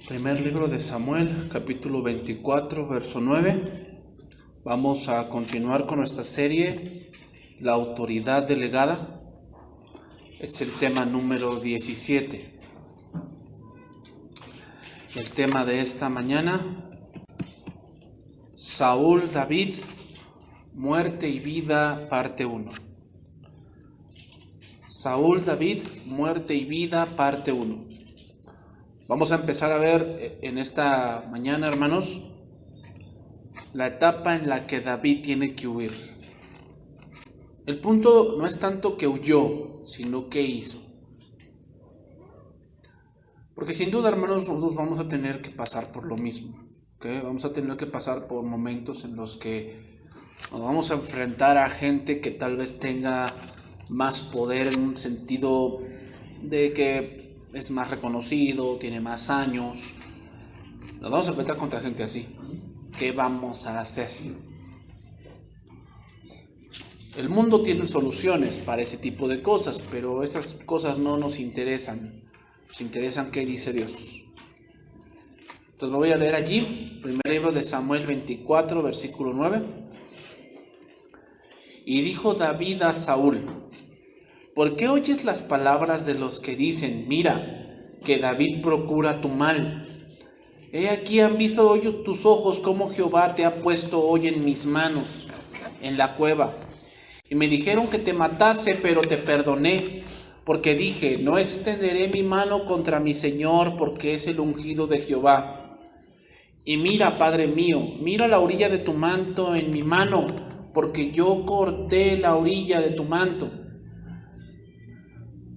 Primer libro de Samuel, capítulo 24, verso 9. Vamos a continuar con nuestra serie, la autoridad delegada. Es el tema número 17. El tema de esta mañana, Saúl David, muerte y vida, parte 1. Saúl David, muerte y vida, parte 1. Vamos a empezar a ver en esta mañana, hermanos, la etapa en la que David tiene que huir. El punto no es tanto que huyó, sino que hizo. Porque sin duda, hermanos, nosotros vamos a tener que pasar por lo mismo, ¿okay? Vamos a tener que pasar por momentos en los que nos vamos a enfrentar a gente que tal vez tenga más poder en un sentido de que es más reconocido, tiene más años. Nos vamos a enfrentar contra gente así. ¿Qué vamos a hacer? El mundo tiene soluciones para ese tipo de cosas, pero estas cosas no nos interesan. Nos interesan qué dice Dios. Entonces me voy a leer allí, primer libro de Samuel 24, versículo 9. Y dijo David a Saúl: ¿por qué oyes las palabras de los que dicen, mira, que David procura tu mal? He aquí han visto hoy tus ojos cómo Jehová te ha puesto hoy en mis manos, en la cueva. Y me dijeron que te matase, pero te perdoné, porque dije, no extenderé mi mano contra mi Señor, porque es el ungido de Jehová. Y mira, Padre mío, mira la orilla de tu manto en mi mano, porque yo corté la orilla de tu manto.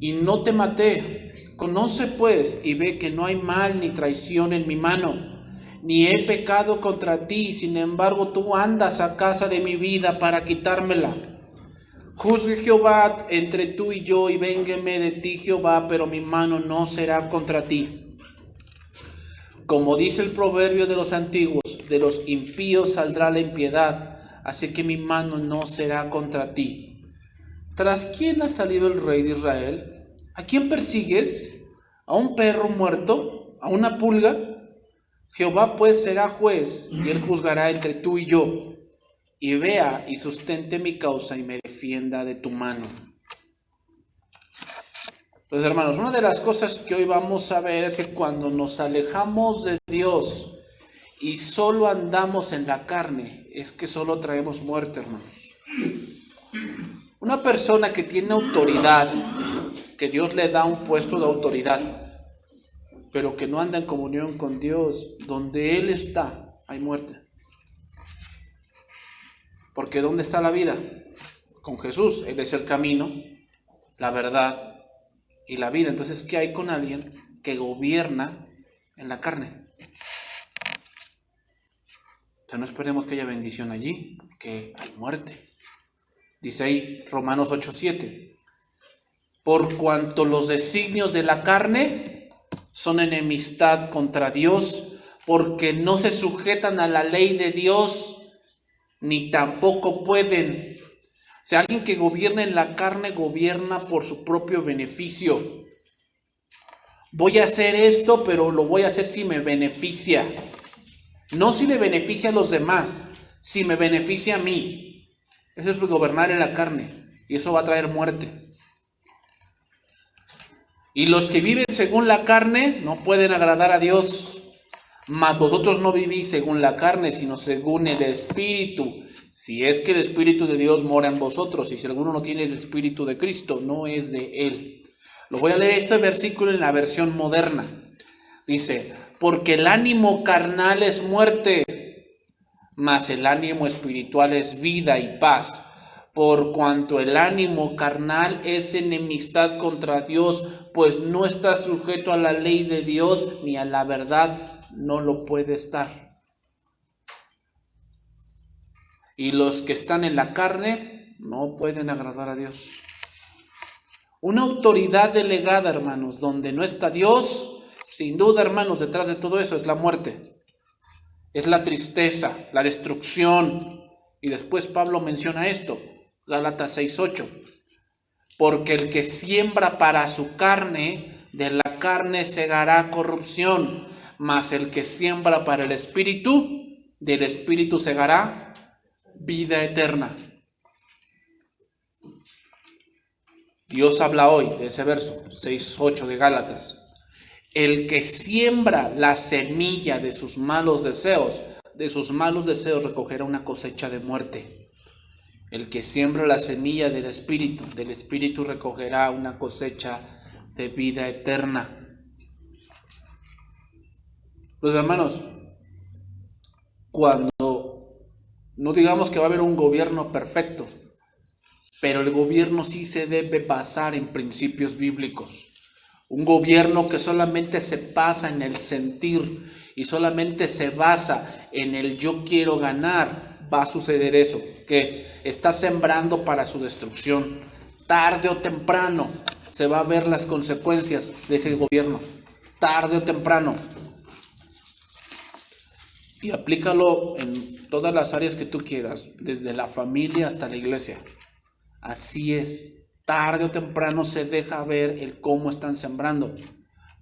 Y no te maté. Conoce pues y ve que no hay mal ni traición en mi mano, ni he pecado contra ti. Sin embargo, tú andas a casa de mi vida para quitármela. Juzgue Jehová entre tú y yo, y véngueme de ti Jehová, pero mi mano no será contra ti. Como dice el proverbio de los antiguos, de los impíos saldrá la impiedad, así que mi mano no será contra ti. ¿Tras quién ha salido el rey de Israel? ¿A quién persigues? ¿A un perro muerto? ¿A una pulga? Jehová pues será juez, y él juzgará entre tú y yo. Y vea y sustente mi causa y me defienda de tu mano. Entonces, hermanos, una de las cosas que hoy vamos a ver es que cuando nos alejamos de Dios y solo andamos en la carne, es que solo traemos muerte, hermanos. Una persona que tiene autoridad, que Dios le da un puesto de autoridad, pero que no anda en comunión con Dios, donde Él está, hay muerte. Porque ¿dónde está la vida? Con Jesús. Él es el camino, la verdad y la vida. Entonces, ¿qué hay con alguien que gobierna en la carne? O sea, no esperemos que haya bendición allí, que hay muerte. Dice ahí Romanos 8:7. Por cuanto los designios de la carne son enemistad contra Dios, porque no se sujetan a la ley de Dios, ni tampoco pueden. O sea, alguien que gobierna en la carne gobierna por su propio beneficio. Voy a hacer esto, pero lo voy a hacer si me beneficia. No si le beneficia a los demás, si me beneficia a mí. Eso es gobernar en la carne, y eso va a traer muerte. Y los que viven según la carne no pueden agradar a Dios. Mas vosotros no vivís según la carne, sino según el Espíritu. Si es que el Espíritu de Dios mora en vosotros, y si alguno no tiene el Espíritu de Cristo, no es de Él. Lo voy a leer este versículo en la versión moderna. Dice, porque el ánimo carnal es muerte, mas el ánimo espiritual es vida y paz. Por cuanto el ánimo carnal es enemistad contra Dios, pues no está sujeto a la ley de Dios, ni a la verdad no lo puede estar. Y los que están en la carne no pueden agradar a Dios. Una autoridad delegada, hermanos, donde no está Dios, sin duda, hermanos, detrás de todo eso es la muerte. Es la tristeza, la destrucción. Y después Pablo menciona esto, Gálatas 6:8. Porque el que siembra para su carne, de la carne segará corrupción. mas el que siembra para el Espíritu, del Espíritu segará vida eterna. Dios habla hoy de ese verso 6:8 de Gálatas. El que siembra la semilla de sus malos deseos recogerá una cosecha de muerte. El que siembra la semilla del Espíritu recogerá una cosecha de vida eterna. Los hermanos, cuando no digamos que va a haber un gobierno perfecto, pero el gobierno sí se debe basar en principios bíblicos. Un gobierno que solamente se basa en el sentir y solamente se basa en el yo quiero ganar, va a suceder eso, que está sembrando para su destrucción. Tarde o temprano se va a ver las consecuencias de ese gobierno, tarde o temprano. Y aplícalo en todas las áreas que tú quieras, desde la familia hasta la iglesia. Así es, tarde o temprano se deja ver el cómo están sembrando.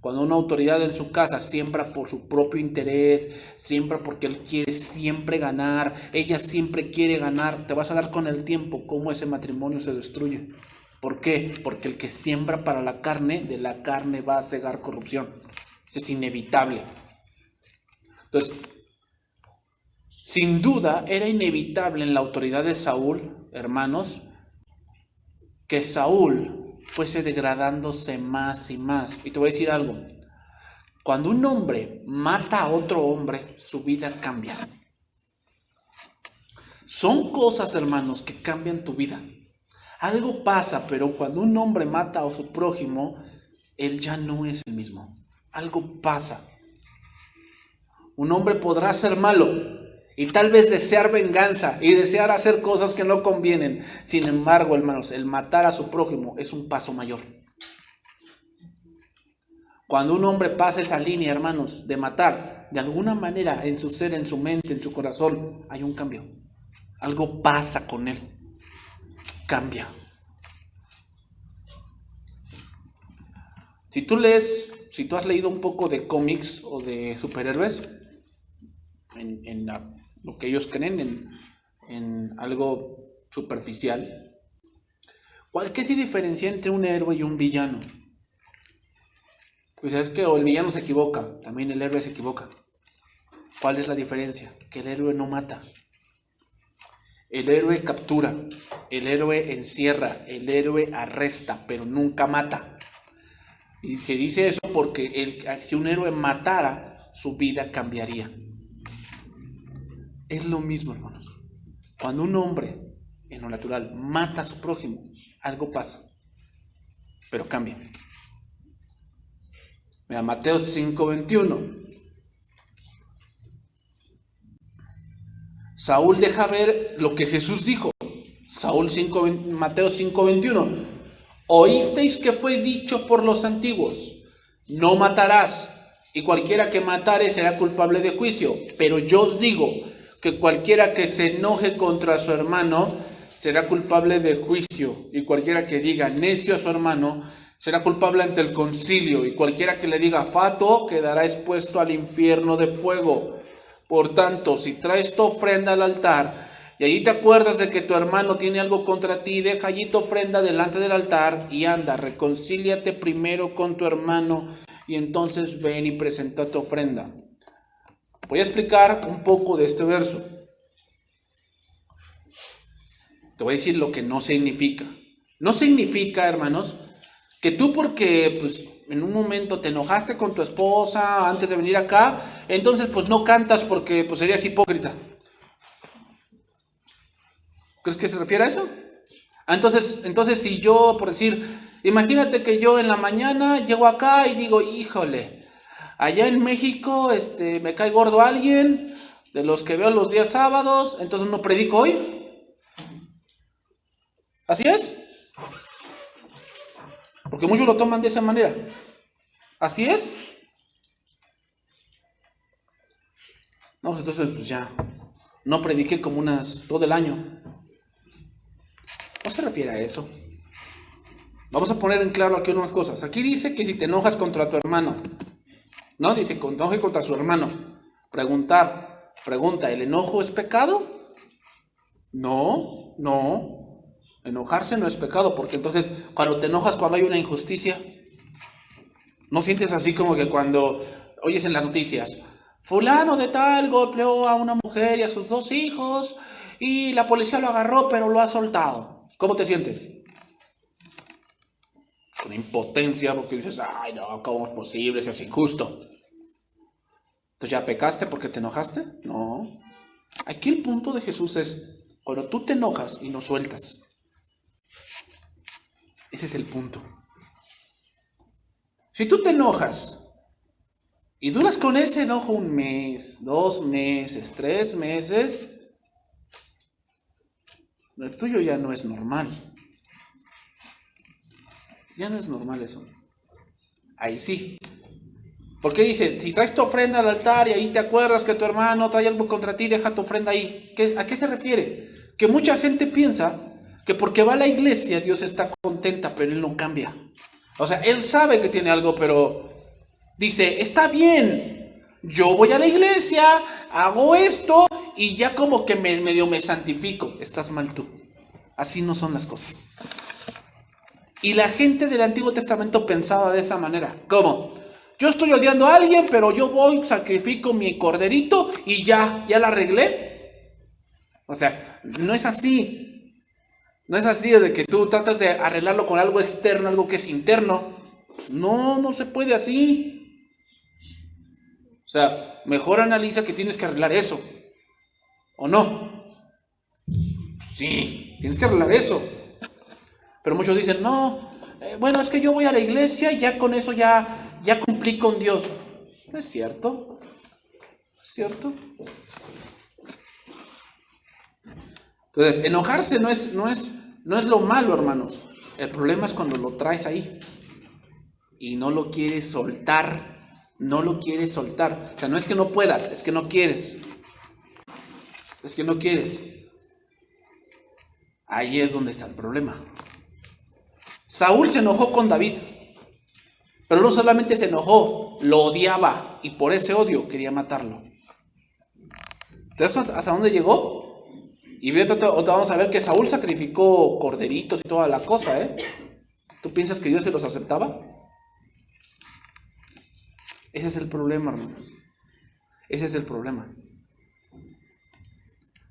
Cuando una autoridad en su casa siembra por su propio interés, siembra porque él quiere siempre ganar, ella siempre quiere ganar, te vas a dar con el tiempo cómo ese matrimonio se destruye. ¿Por qué? Porque el que siembra para la carne, de la carne va a cegar corrupción. Eso es inevitable. Entonces, sin duda era inevitable en la autoridad de Saúl, hermanos, que Saúl fuese degradándose más y más. Y te voy a decir algo. Cuando un hombre mata a otro hombre, su vida cambia. Son cosas, hermanos, que cambian tu vida. Algo pasa, pero cuando un hombre mata a su prójimo, él ya no es el mismo. Algo pasa. Un hombre podrá ser malo y tal vez desear venganza y desear hacer cosas que no convienen. Sin embargo, hermanos, el matar a su prójimo es un paso mayor. Cuando un hombre pasa esa línea, hermanos, de matar, de alguna manera en su ser, en su mente, en su corazón, hay un cambio. Algo pasa con él. Cambia. Si tú has leído un poco de cómics o de superhéroes, en lo que ellos creen, en algo superficial, ¿qué es la diferencia entre un héroe y un villano? Pues es que el villano se equivoca, también el héroe se equivoca. ¿Cuál es la diferencia? Que el héroe no mata. El héroe captura, el héroe encierra, el héroe arresta, pero nunca mata. Y se dice eso porque si un héroe matara, su vida cambiaría. Es lo mismo, hermanos. Cuando un hombre, en lo natural, mata a su prójimo, algo pasa, pero cambia. Mira, Mateo 5:21. Saúl deja ver lo que Jesús dijo. Mateo 5:21. Oísteis que fue dicho por los antiguos: no matarás, y cualquiera que matare será culpable de juicio. Pero yo os digo que cualquiera que se enoje contra su hermano será culpable de juicio, y cualquiera que diga necio a su hermano será culpable ante el concilio, y cualquiera que le diga fatuo quedará expuesto al infierno de fuego. Por tanto, si traes tu ofrenda al altar y allí te acuerdas de que tu hermano tiene algo contra ti, deja allí tu ofrenda delante del altar y anda, reconcíliate primero con tu hermano y entonces ven y presenta tu ofrenda. Voy a explicar un poco de este verso. Te voy a decir lo que no significa. No significa, hermanos, que tú porque en un momento te enojaste con tu esposa antes de venir acá, entonces no cantas porque serías hipócrita. ¿Crees que se refiere a eso? Entonces si yo, por decir, imagínate que yo en la mañana llego acá y digo, híjole, allá en México me cae gordo alguien de los que veo los días sábados, entonces no predico hoy. ¿Así es? Porque muchos lo toman de esa manera. ¿Así es? No, pues entonces ya no prediqué como todo el año. No se refiere a eso. Vamos a poner en claro aquí unas cosas. Aquí dice que si te enojas contra tu hermano, No, dice, enoje contra su hermano. Pregunta, ¿el enojo es pecado? No. Enojarse no es pecado, porque entonces cuando te enojas cuando hay una injusticia, ¿no sientes así como que cuando oyes en las noticias, fulano de tal golpeó a una mujer y a sus 2 hijos y la policía lo agarró pero lo ha soltado? ¿Cómo te sientes? Con impotencia, porque dices, ay no, ¿cómo es posible? Eso es injusto. Entonces, ¿ya pecaste porque te enojaste? No. Aquí el punto de Jesús es, cuando tú te enojas y no sueltas. Ese es el punto. Si tú te enojas y duras con ese enojo 1 mes, 2 meses, 3 meses, el tuyo ya no es normal. Ya no es normal eso. Ahí sí. Porque dice, si traes tu ofrenda al altar y ahí te acuerdas que tu hermano trae algo contra ti, deja tu ofrenda ahí. ¿A qué se refiere? Que mucha gente piensa que porque va a la iglesia Dios está contenta, pero Él no cambia. O sea, Él sabe que tiene algo, pero dice, está bien, yo voy a la iglesia, hago esto y ya como que medio me santifico. Estás mal tú. Así no son las cosas. Y la gente del Antiguo Testamento pensaba de esa manera. ¿Cómo? Yo estoy odiando a alguien, pero yo voy, sacrifico mi corderito y ya la arreglé. O sea, no es así. No es así de que tú tratas de arreglarlo con algo externo, algo que es interno. No se puede así. O sea, mejor analiza que tienes que arreglar eso. ¿O no? Sí, tienes que arreglar eso. Pero muchos dicen, no, bueno, es que yo voy a la iglesia y ya con eso ya cumplí con Dios. No es cierto. ¿Es cierto? Entonces, enojarse no es lo malo, hermanos. El problema es cuando lo traes ahí y no lo quieres soltar. No lo quieres soltar. O sea, no es que no puedas, es que no quieres. Es que no quieres. Ahí es donde está el problema. Saúl se enojó con David, pero no solamente se enojó, lo odiaba y por ese odio quería matarlo. ¿Te das hasta dónde llegó? Y vamos a ver que Saúl sacrificó corderitos y toda la cosa, ¿eh? ¿Tú piensas que Dios se los aceptaba? Ese es el problema, hermanos. Ese es el problema.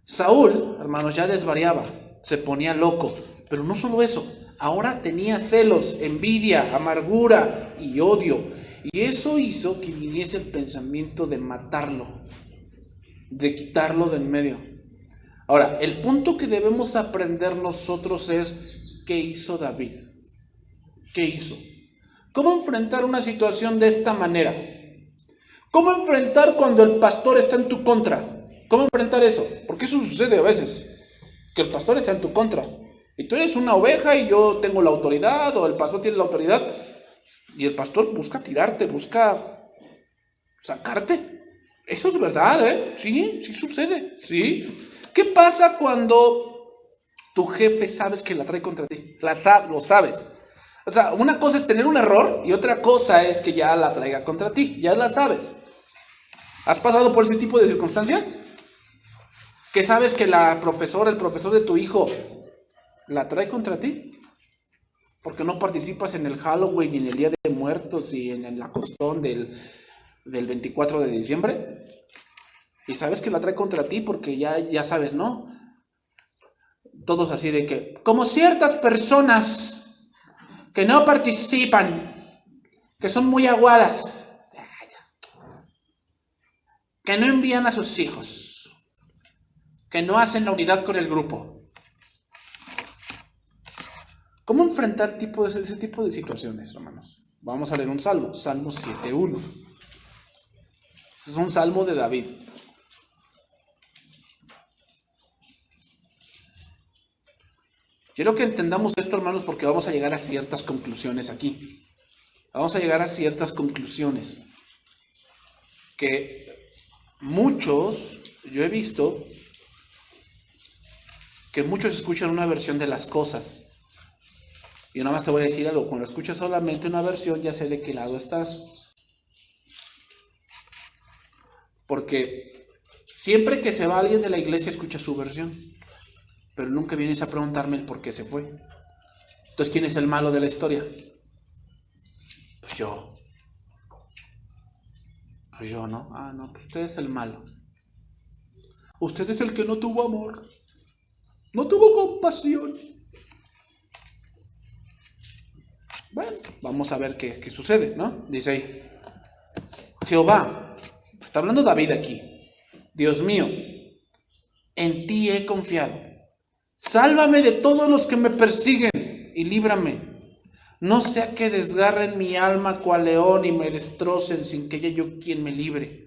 Saúl, hermanos, ya desvariaba, se ponía loco, pero no solo eso. Ahora tenía celos, envidia, amargura y odio. Y eso hizo que viniese el pensamiento de matarlo, de quitarlo de en medio. Ahora, el punto que debemos aprender nosotros es, ¿qué hizo David? ¿Qué hizo? ¿Cómo enfrentar una situación de esta manera? ¿Cómo enfrentar cuando el pastor está en tu contra? ¿Cómo enfrentar eso? Porque eso sucede a veces, que el pastor está en tu contra. Y tú eres una oveja y yo tengo la autoridad, o el pastor tiene la autoridad, y el pastor busca tirarte, busca sacarte. Eso es verdad, ¿eh? Sí sucede, sí. ¿Qué pasa cuando tu jefe sabes que la trae contra ti? Lo sabes. O sea, una cosa es tener un error y otra cosa es que ya la traiga contra ti, ya la sabes. ¿Has pasado por ese tipo de circunstancias? Que sabes que el profesor de tu hijo la trae contra ti, porque no participas en el Halloween ni en el Día de Muertos y en el acostón del 24 de diciembre, y sabes que la trae contra ti porque ya sabes, ¿no? Todos así de que, como ciertas personas que no participan, que son muy aguadas, que no envían a sus hijos, que no hacen la unidad con el grupo. ¿Cómo enfrentar ese tipo de situaciones, hermanos? Vamos a leer un salmo, Salmo 7:1. Es un salmo de David. Quiero que entendamos esto, hermanos, porque vamos a llegar a ciertas conclusiones aquí. Vamos a llegar a ciertas conclusiones que yo he visto que muchos escuchan una versión de las cosas. Y nada más te voy a decir algo, cuando escuchas solamente una versión ya sé de qué lado estás. Porque siempre que se va alguien de la iglesia escucha su versión, pero nunca vienes a preguntarme el por qué se fue. Entonces, ¿quién es el malo de la historia? Pues yo. Pues yo, ¿no? Ah, no, pues usted es el malo. Usted es el que no tuvo amor, no tuvo compasión. Bueno, vamos a ver qué sucede, ¿no? Dice ahí, Jehová, está hablando David aquí, Dios mío, en ti he confiado. Sálvame de todos los que me persiguen y líbrame. No sea que desgarren mi alma cual león y me destrocen sin que haya yo quien me libre.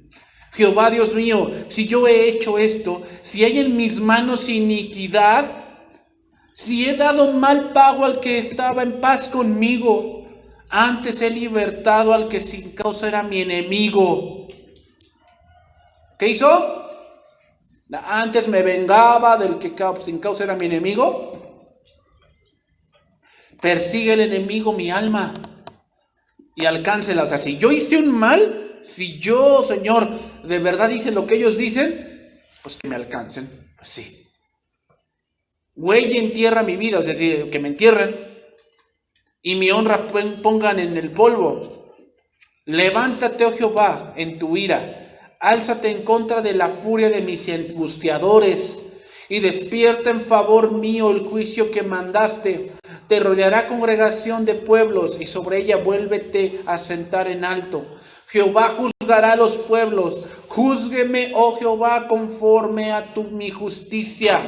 Jehová Dios mío, si yo he hecho esto, si hay en mis manos iniquidad, si he dado mal pago al que estaba en paz conmigo, antes he libertado al que sin causa era mi enemigo. ¿Qué hizo? Antes me vengaba del que sin causa era mi enemigo. Persigue el enemigo mi alma y alcáncela. O sea, si yo hice un mal, si yo, Señor, de verdad hice lo que ellos dicen, pues que me alcancen. Pues sí. Huella en tierra mi vida, es decir, que me entierren y mi honra pongan en el polvo. Levántate, oh Jehová, en tu ira. Álzate en contra de la furia de mis angustiadores y despierta en favor mío el juicio que mandaste. Te rodeará congregación de pueblos y sobre ella vuélvete a sentar en alto. Jehová juzgará a los pueblos. Júzgueme, oh Jehová, conforme a mi justicia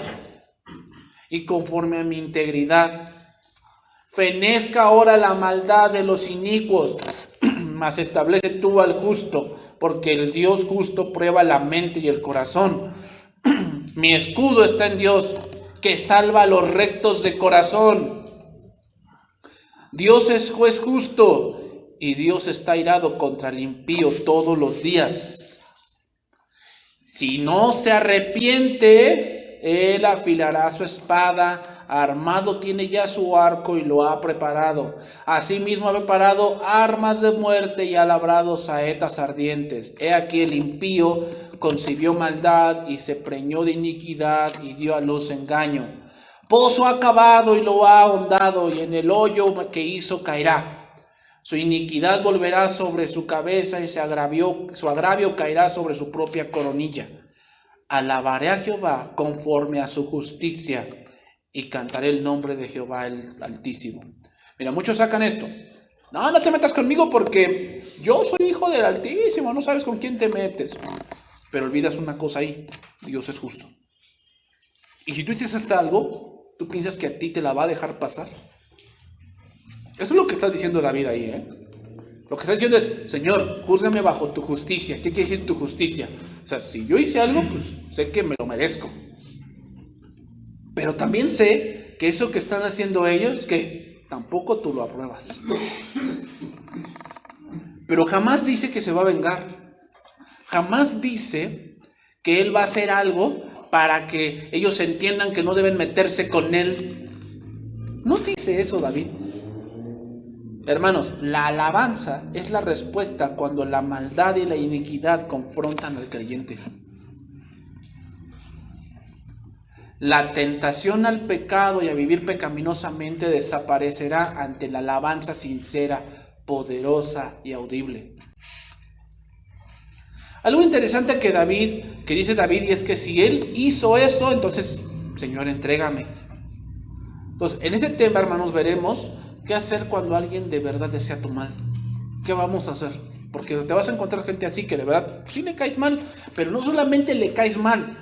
y conforme a mi integridad. Fenezca ahora la maldad de los inicuos, mas establece tú al justo, porque el Dios justo prueba la mente y el corazón. Mi escudo está en Dios, que salva a los rectos de corazón. Dios es juez justo, y Dios está airado contra el impío todos los días. Si no se arrepiente, él afilará su espada, armado tiene ya su arco y lo ha preparado. Asimismo ha preparado armas de muerte y ha labrado saetas ardientes. He aquí el impío concibió maldad y se preñó de iniquidad y dio a luz engaño. Pozo ha cavado y lo ha ahondado y en el hoyo que hizo caerá. Su iniquidad volverá sobre su cabeza y su agravio caerá sobre su propia coronilla. Alabaré a Jehová conforme a su justicia y cantaré el nombre de Jehová el Altísimo. Mira, muchos sacan esto. No te metas conmigo porque yo soy hijo del Altísimo, no sabes con quién te metes. Pero olvidas una cosa ahí, Dios es justo. Y si tú dices algo, ¿tú piensas que a ti te la va a dejar pasar? Eso es lo que está diciendo David ahí, Lo que está diciendo es, Señor, júzgame bajo tu justicia. ¿Qué quiere decir tu justicia? O sea, si yo hice algo, pues sé que me lo merezco. Pero también sé que eso que están haciendo ellos, que tampoco tú lo apruebas. Pero jamás dice que se va a vengar. Jamás dice que él va a hacer algo para que ellos entiendan que no deben meterse con él. No dice eso David. Hermanos, la alabanza es la respuesta cuando la maldad y la iniquidad confrontan al creyente. La tentación al pecado y a vivir pecaminosamente desaparecerá ante la alabanza sincera, poderosa y audible. Algo interesante que dice David, y es que si él hizo eso, entonces, Señor, entrégame. Entonces, en este tema, hermanos, veremos qué hacer cuando alguien de verdad desea tu mal. ¿Qué vamos a hacer? Porque te vas a encontrar gente así que de verdad sí le caes mal, pero no solamente le caes mal,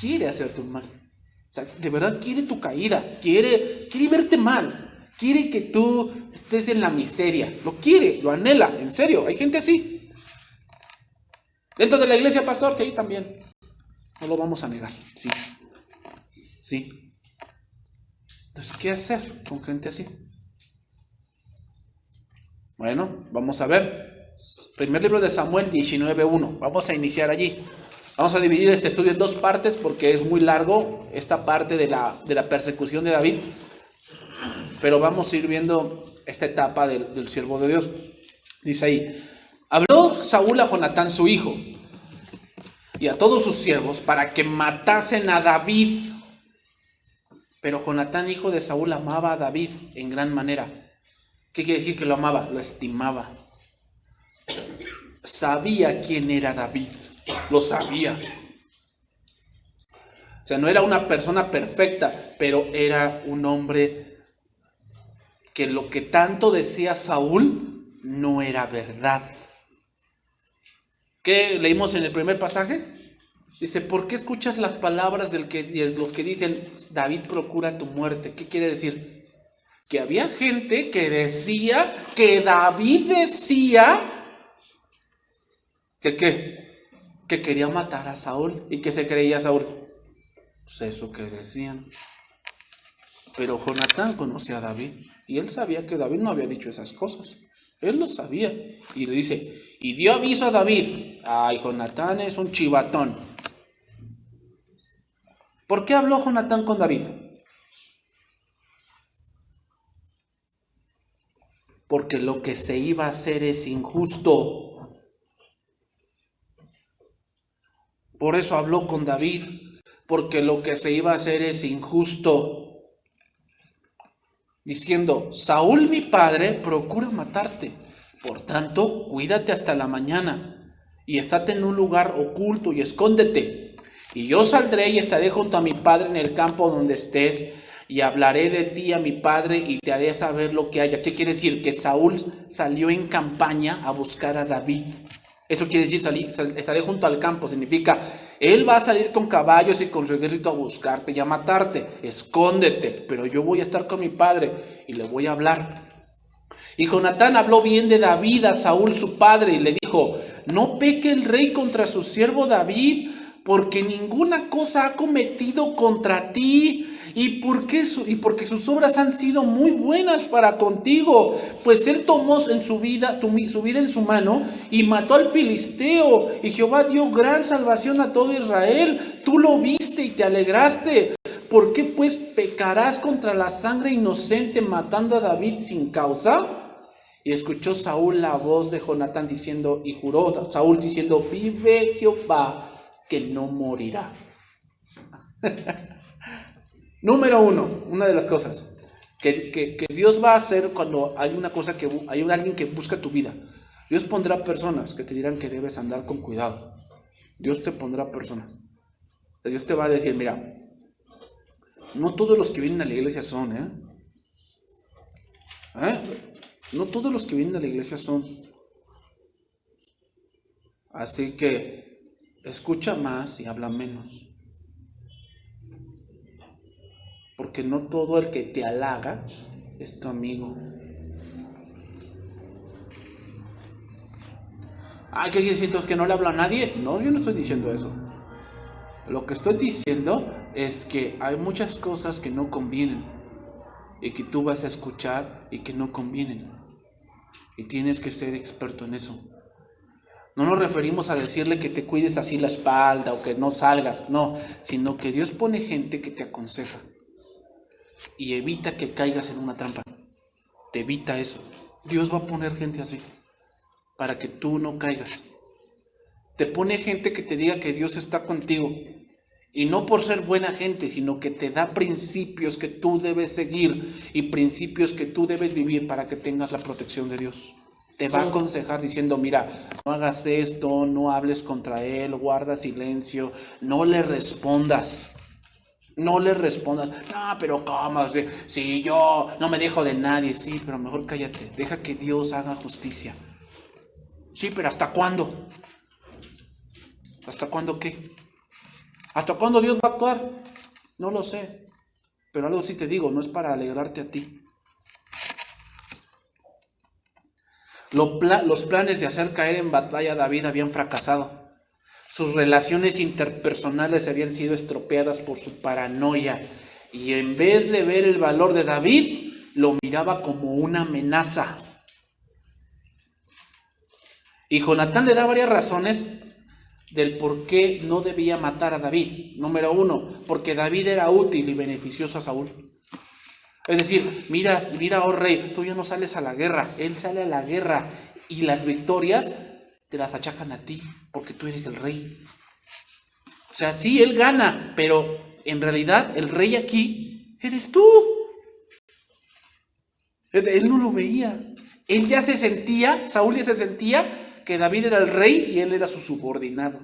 quiere hacerte un mal. O sea, de verdad quiere tu caída, quiere verte mal, quiere que tú estés en la miseria, lo quiere, lo anhela, en serio, hay gente así. Dentro de la iglesia, pastor, sí, también. No lo vamos a negar, sí. Entonces, ¿qué hacer con gente así? Bueno, vamos a ver. Primer libro de Samuel 19:1. Vamos a iniciar allí. Vamos a dividir este estudio en dos partes porque es muy largo esta parte de la persecución de David. Pero vamos a ir viendo esta etapa del siervo de Dios. Dice ahí, habló Saúl a Jonatán su hijo. y a todos sus siervos para que matasen a David. Pero Jonatán, hijo de Saúl, amaba a David en gran manera. ¿Qué quiere decir que lo amaba? Lo estimaba. Sabía quién era David. Lo sabía. O sea, no era una persona perfecta, pero era un hombre que lo que tanto decía Saúl no era verdad. ¿Qué leímos en el primer pasaje? Dice, ¿por qué escuchas las palabras de los que dicen, David procura tu muerte? ¿Qué quiere decir? Que había gente que decía que David decía que quería matar a Saúl. ¿Y que se creía Saúl? Pues eso que decían. Pero Jonatán conocía a David y él sabía que David no había dicho esas cosas. Él lo sabía. Y le dice, y dio aviso a David. Ay, Jonatán es un chivatón. ¿Por qué habló Jonatán con David? Porque lo que se iba a hacer es injusto. Por eso habló con David, porque lo que se iba a hacer es injusto. Diciendo, Saúl mi padre procura matarte. Por tanto, cuídate hasta la mañana y estate en un lugar oculto y escóndete. Y yo saldré y estaré junto a mi padre en el campo donde estés y hablaré de ti a mi padre y te haré saber lo que haya. ¿Qué quiere decir? Que Saúl salió en campaña a buscar a David. Eso quiere decir estaré junto al campo. Significa, él va a salir con caballos y con su ejército a buscarte y a matarte. Escóndete, pero yo voy a estar con mi padre y le voy a hablar. Y Jonatán habló bien de David a Saúl su padre y le dijo, no peque el rey contra su siervo David, porque ninguna cosa ha cometido contra ti. Y porque sus obras han sido muy buenas para contigo, pues él tomó en su vida en su mano y mató al filisteo, y Jehová dio gran salvación a todo Israel. Tú lo viste y te alegraste. ¿Por qué pues pecarás contra la sangre inocente matando a David sin causa? Y escuchó Saúl la voz de Jonatán diciendo, y juró Saúl diciendo, vive Jehová que no morirá. Número uno, una de las cosas que Dios va a hacer cuando hay una cosa hay alguien que busca tu vida. Dios pondrá personas que te dirán que debes andar con cuidado. Dios te pondrá personas. O sea, Dios te va a decir, mira, no todos los que vienen a la iglesia son, no todos los que vienen a la iglesia son. Así que escucha más y habla menos. Porque no todo el que te halaga es tu amigo. ¿Qué quiere decir entonces que no le habla a nadie? No, yo no estoy diciendo eso. Lo que estoy diciendo es que hay muchas cosas que no convienen y que tú vas a escuchar y que no convienen. Y tienes que ser experto en eso. No nos referimos a decirle que te cuides así la espalda o que no salgas, no, sino que Dios pone gente que te aconseja. Y evita que caigas en una trampa. Te evita eso. Dios va a poner gente así para que tú no caigas. Te pone gente que te diga que Dios está contigo. Y no por ser buena gente, sino que te da principios que tú debes seguir y principios que tú debes vivir para que tengas la protección de Dios. Te va a aconsejar diciendo, mira, no hagas esto, no hables contra él, guarda silencio, no le respondas. No le respondas, no, pero ¿cómo? Si yo no me dejo de nadie. Sí, pero mejor cállate, deja que Dios haga justicia. Sí, pero ¿hasta cuándo? ¿Hasta cuándo qué? ¿Hasta cuándo Dios va a actuar? No lo sé, pero algo sí te digo, no es para alegrarte a ti. Los planes de hacer caer en batalla a David habían fracasado. Sus relaciones interpersonales habían sido estropeadas por su paranoia. Y en vez de ver el valor de David, lo miraba como una amenaza. Y Jonatán le da varias razones del por qué no debía matar a David. Número uno, porque David era útil y beneficioso a Saúl. Es decir, mira, oh rey, tú ya no sales a la guerra, él sale a la guerra y las victorias te las achacan a ti, porque tú eres el rey. O sea, sí, él gana, pero en realidad el rey aquí eres tú. Él no lo veía. Él ya se sentía, Saúl ya se sentía que David era el rey y él era su subordinado.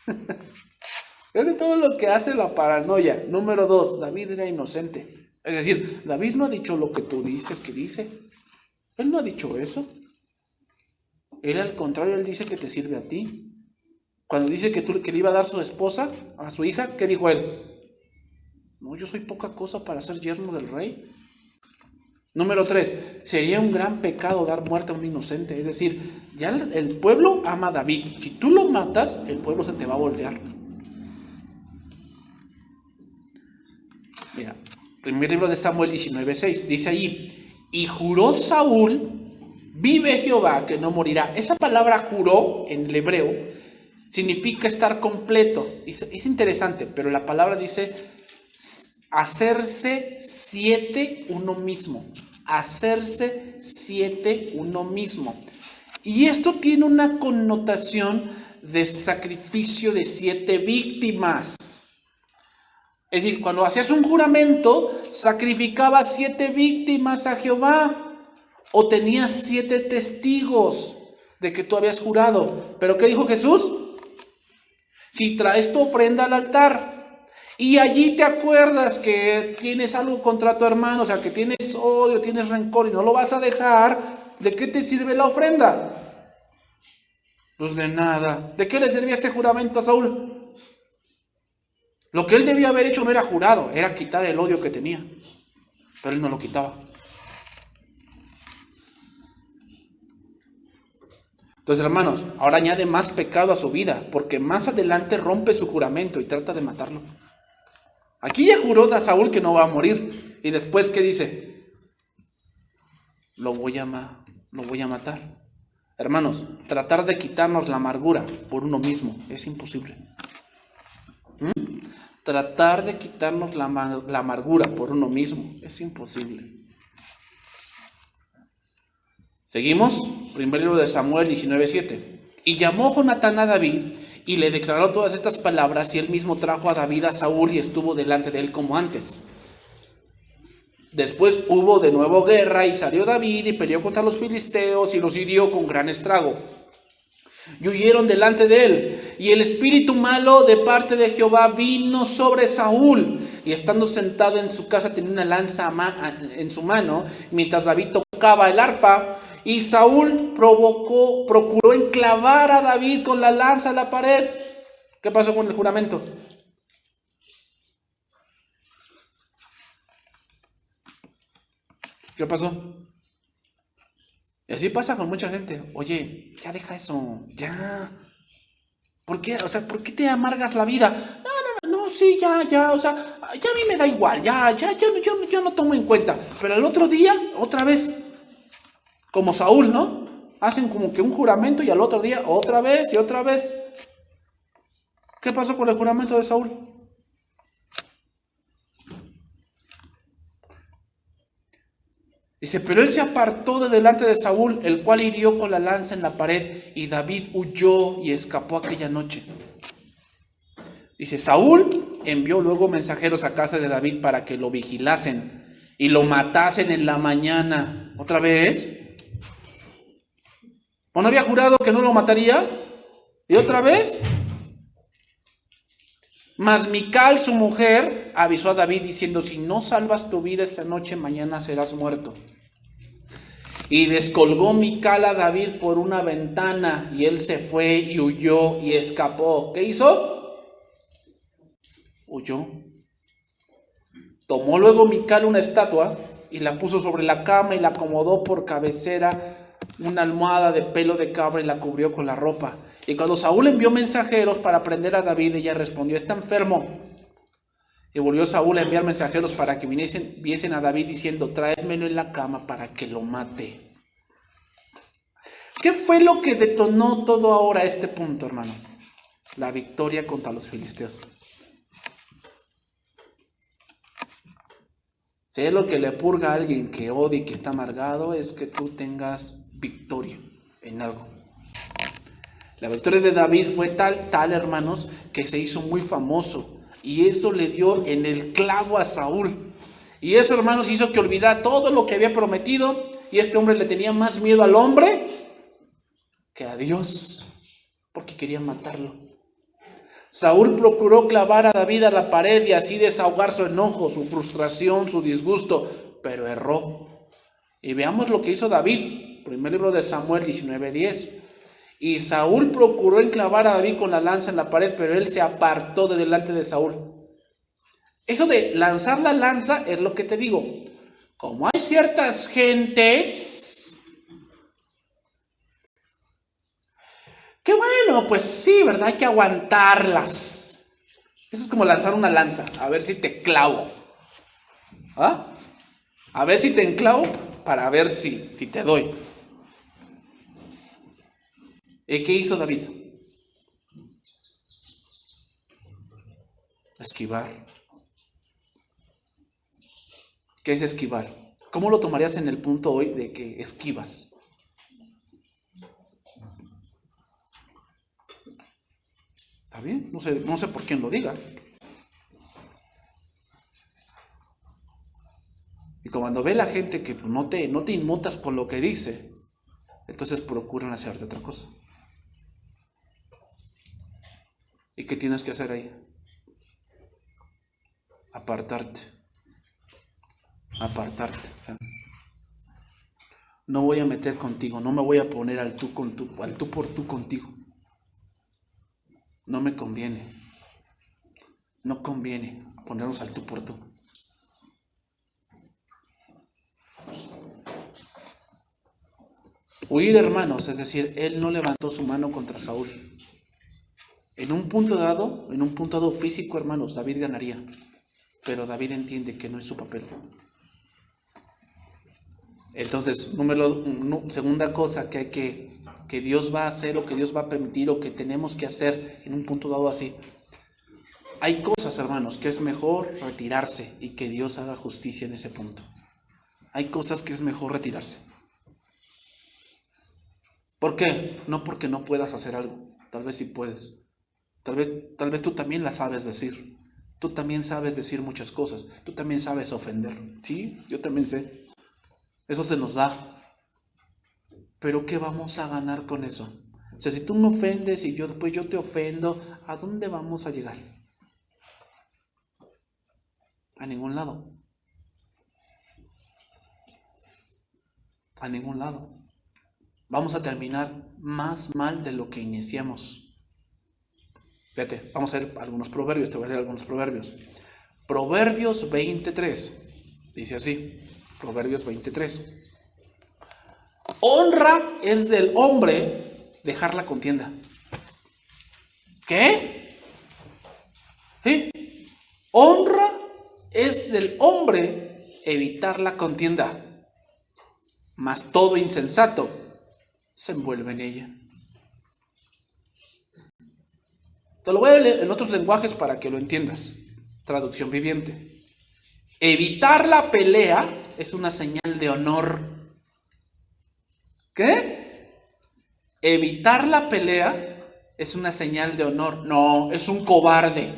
Es de todo lo que hace la paranoia. Número 2, David era inocente. Es decir, David no ha dicho lo que tú dices que dice. Él no ha dicho eso. Él al contrario, él dice que te sirve a ti. Cuando dice que le iba a dar su esposa, a su hija, ¿qué dijo él? No, yo soy poca cosa para ser yerno del rey. Número 3, sería un gran pecado dar muerte a un inocente. Es decir, ya el pueblo ama a David. Si tú lo matas, el pueblo se te va a voltear. Mira, primer libro de Samuel 19:6, dice allí, y juró Saúl, vive Jehová que no morirá. Esa palabra juró en el hebreo significa estar completo. Es interesante, pero la palabra dice hacerse 7 uno mismo. Hacerse 7 uno mismo. Y esto tiene una connotación de sacrificio de 7 víctimas. Es decir, cuando hacías un juramento, sacrificabas 7 víctimas a Jehová. O tenías 7 testigos de que tú habías jurado. ¿Pero qué dijo Jesús? Si traes tu ofrenda al altar y allí te acuerdas que tienes algo contra tu hermano, o sea, que tienes odio, tienes rencor y no lo vas a dejar, ¿de qué te sirve la ofrenda? Pues de nada. ¿De qué le servía este juramento a Saúl? Lo que él debía haber hecho no era jurado, era quitar el odio que tenía. Pero él no lo quitaba. Entonces, hermanos, ahora añade más pecado a su vida, porque más adelante rompe su juramento y trata de matarlo. Aquí ya juró a Saúl que no va a morir. Y después, ¿qué dice? Lo voy a matar. Hermanos, tratar de quitarnos la amargura por uno mismo es imposible. Tratar de quitarnos la amargura por uno mismo es imposible. Seguimos, primer libro de Samuel 19:7. Y llamó Jonatán a David y le declaró todas estas palabras, y él mismo trajo a David a Saúl y estuvo delante de él como antes. Después hubo de nuevo guerra y salió David y peleó contra los filisteos y los hirió con gran estrago. Y huyeron delante de él, y el espíritu malo de parte de Jehová vino sobre Saúl, y estando sentado en su casa tenía una lanza en su mano, mientras David tocaba el arpa. Y Saúl procuró enclavar a David con la lanza a la pared. ¿Qué pasó con el juramento? ¿Qué pasó? Y así pasa con mucha gente. Oye, ya deja eso, ya. ¿Por qué? O sea, ¿por qué te amargas la vida? No, sí, ya, o sea, ya a mí me da igual, yo no tomo en cuenta. Pero el otro día, otra vez, como Saúl, ¿no? Hacen como que un juramento y al otro día otra vez y otra vez. ¿Qué pasó con el juramento de Saúl? Dice, pero él se apartó de delante de Saúl, el cual hirió con la lanza en la pared, y David huyó y escapó aquella noche. Dice, Saúl envió luego mensajeros a casa de David para que lo vigilasen y lo matasen en la mañana. ¿Otra vez? ¿O no había jurado que no lo mataría? ¿Y otra vez? Mas Mical, su mujer, avisó a David diciendo, si no salvas tu vida esta noche, mañana serás muerto. Y descolgó Mical a David por una ventana, y él se fue y huyó y escapó. ¿Qué hizo? Huyó. Tomó luego Mical una estatua y la puso sobre la cama y la acomodó por cabecera una almohada de pelo de cabra y la cubrió con la ropa. Y cuando Saúl envió mensajeros para prender a David, ella respondió, está enfermo. Y volvió Saúl a enviar mensajeros para que viesen a David diciendo, tráemelo en la cama para que lo mate. ¿Qué fue lo que detonó todo ahora este punto, hermanos? La victoria contra los filisteos. Si es lo que le purga a alguien que odia y que está amargado, es que tú tengas victoria en algo. La victoria de David fue tal, hermanos, que se hizo muy famoso. Y eso le dio en el clavo a Saúl. Y eso, hermanos, hizo que olvidara todo lo que había prometido. Y este hombre le tenía más miedo al hombre que a Dios, porque quería matarlo. Saúl procuró clavar a David a la pared y así desahogar su enojo, su frustración, su disgusto, pero erró. Y veamos lo que hizo David. Primer libro de Samuel 19:10. Y Saúl procuró enclavar a David con la lanza en la pared, pero él se apartó de delante de Saúl. Eso de lanzar la lanza es lo que te digo. Como hay ciertas gentes que bueno, pues sí, ¿verdad? Hay que aguantarlas. Eso es como lanzar una lanza, a ver si te clavo. ¿Ah? A ver si te enclavo para ver si te doy. ¿Y qué hizo David? Esquivar. ¿Qué es esquivar? ¿Cómo lo tomarías en el punto hoy de que esquivas? ¿Está bien? No sé por quién lo diga. Y cuando ve la gente que no te inmutas por lo que dice, entonces procuran hacerte otra cosa. ¿Y qué tienes que hacer ahí? Apartarte. O sea, no voy a meter contigo, no me voy a poner al tú por tú contigo. No me conviene. No conviene ponernos al tú por tú. Huir, hermanos, es decir, él no levantó su mano contra Saúl. En un punto dado físico, hermanos, David ganaría. Pero David entiende que no es su papel. Entonces, segunda cosa que Dios va a hacer o que Dios va a permitir o que tenemos que hacer en un punto dado así. Hay cosas, hermanos, que es mejor retirarse y que Dios haga justicia en ese punto. Hay cosas que es mejor retirarse. ¿Por qué? No porque no puedas hacer algo. Tal vez sí puedes. Tal vez tú también la sabes decir. Tú también sabes decir muchas cosas. Tú también sabes ofender. Sí, yo también sé. Eso se nos da. Pero ¿qué vamos a ganar con eso? O sea, si tú me ofendes y después yo te ofendo, ¿a dónde vamos a llegar? A ningún lado. A ningún lado. Vamos a terminar más mal de lo que iniciamos. Fíjate, vamos a ver algunos proverbios. Te voy a leer algunos proverbios. Proverbios 23. Dice así. Proverbios 23. Honra es del hombre dejar la contienda. ¿Qué? ¿Sí? Honra es del hombre evitar la contienda, mas todo insensato se envuelve en ella. Te lo voy a leer en otros lenguajes para que lo entiendas. Traducción viviente. Evitar la pelea es una señal de honor. ¿Qué? Evitar la pelea es una señal de honor. No, es un cobarde.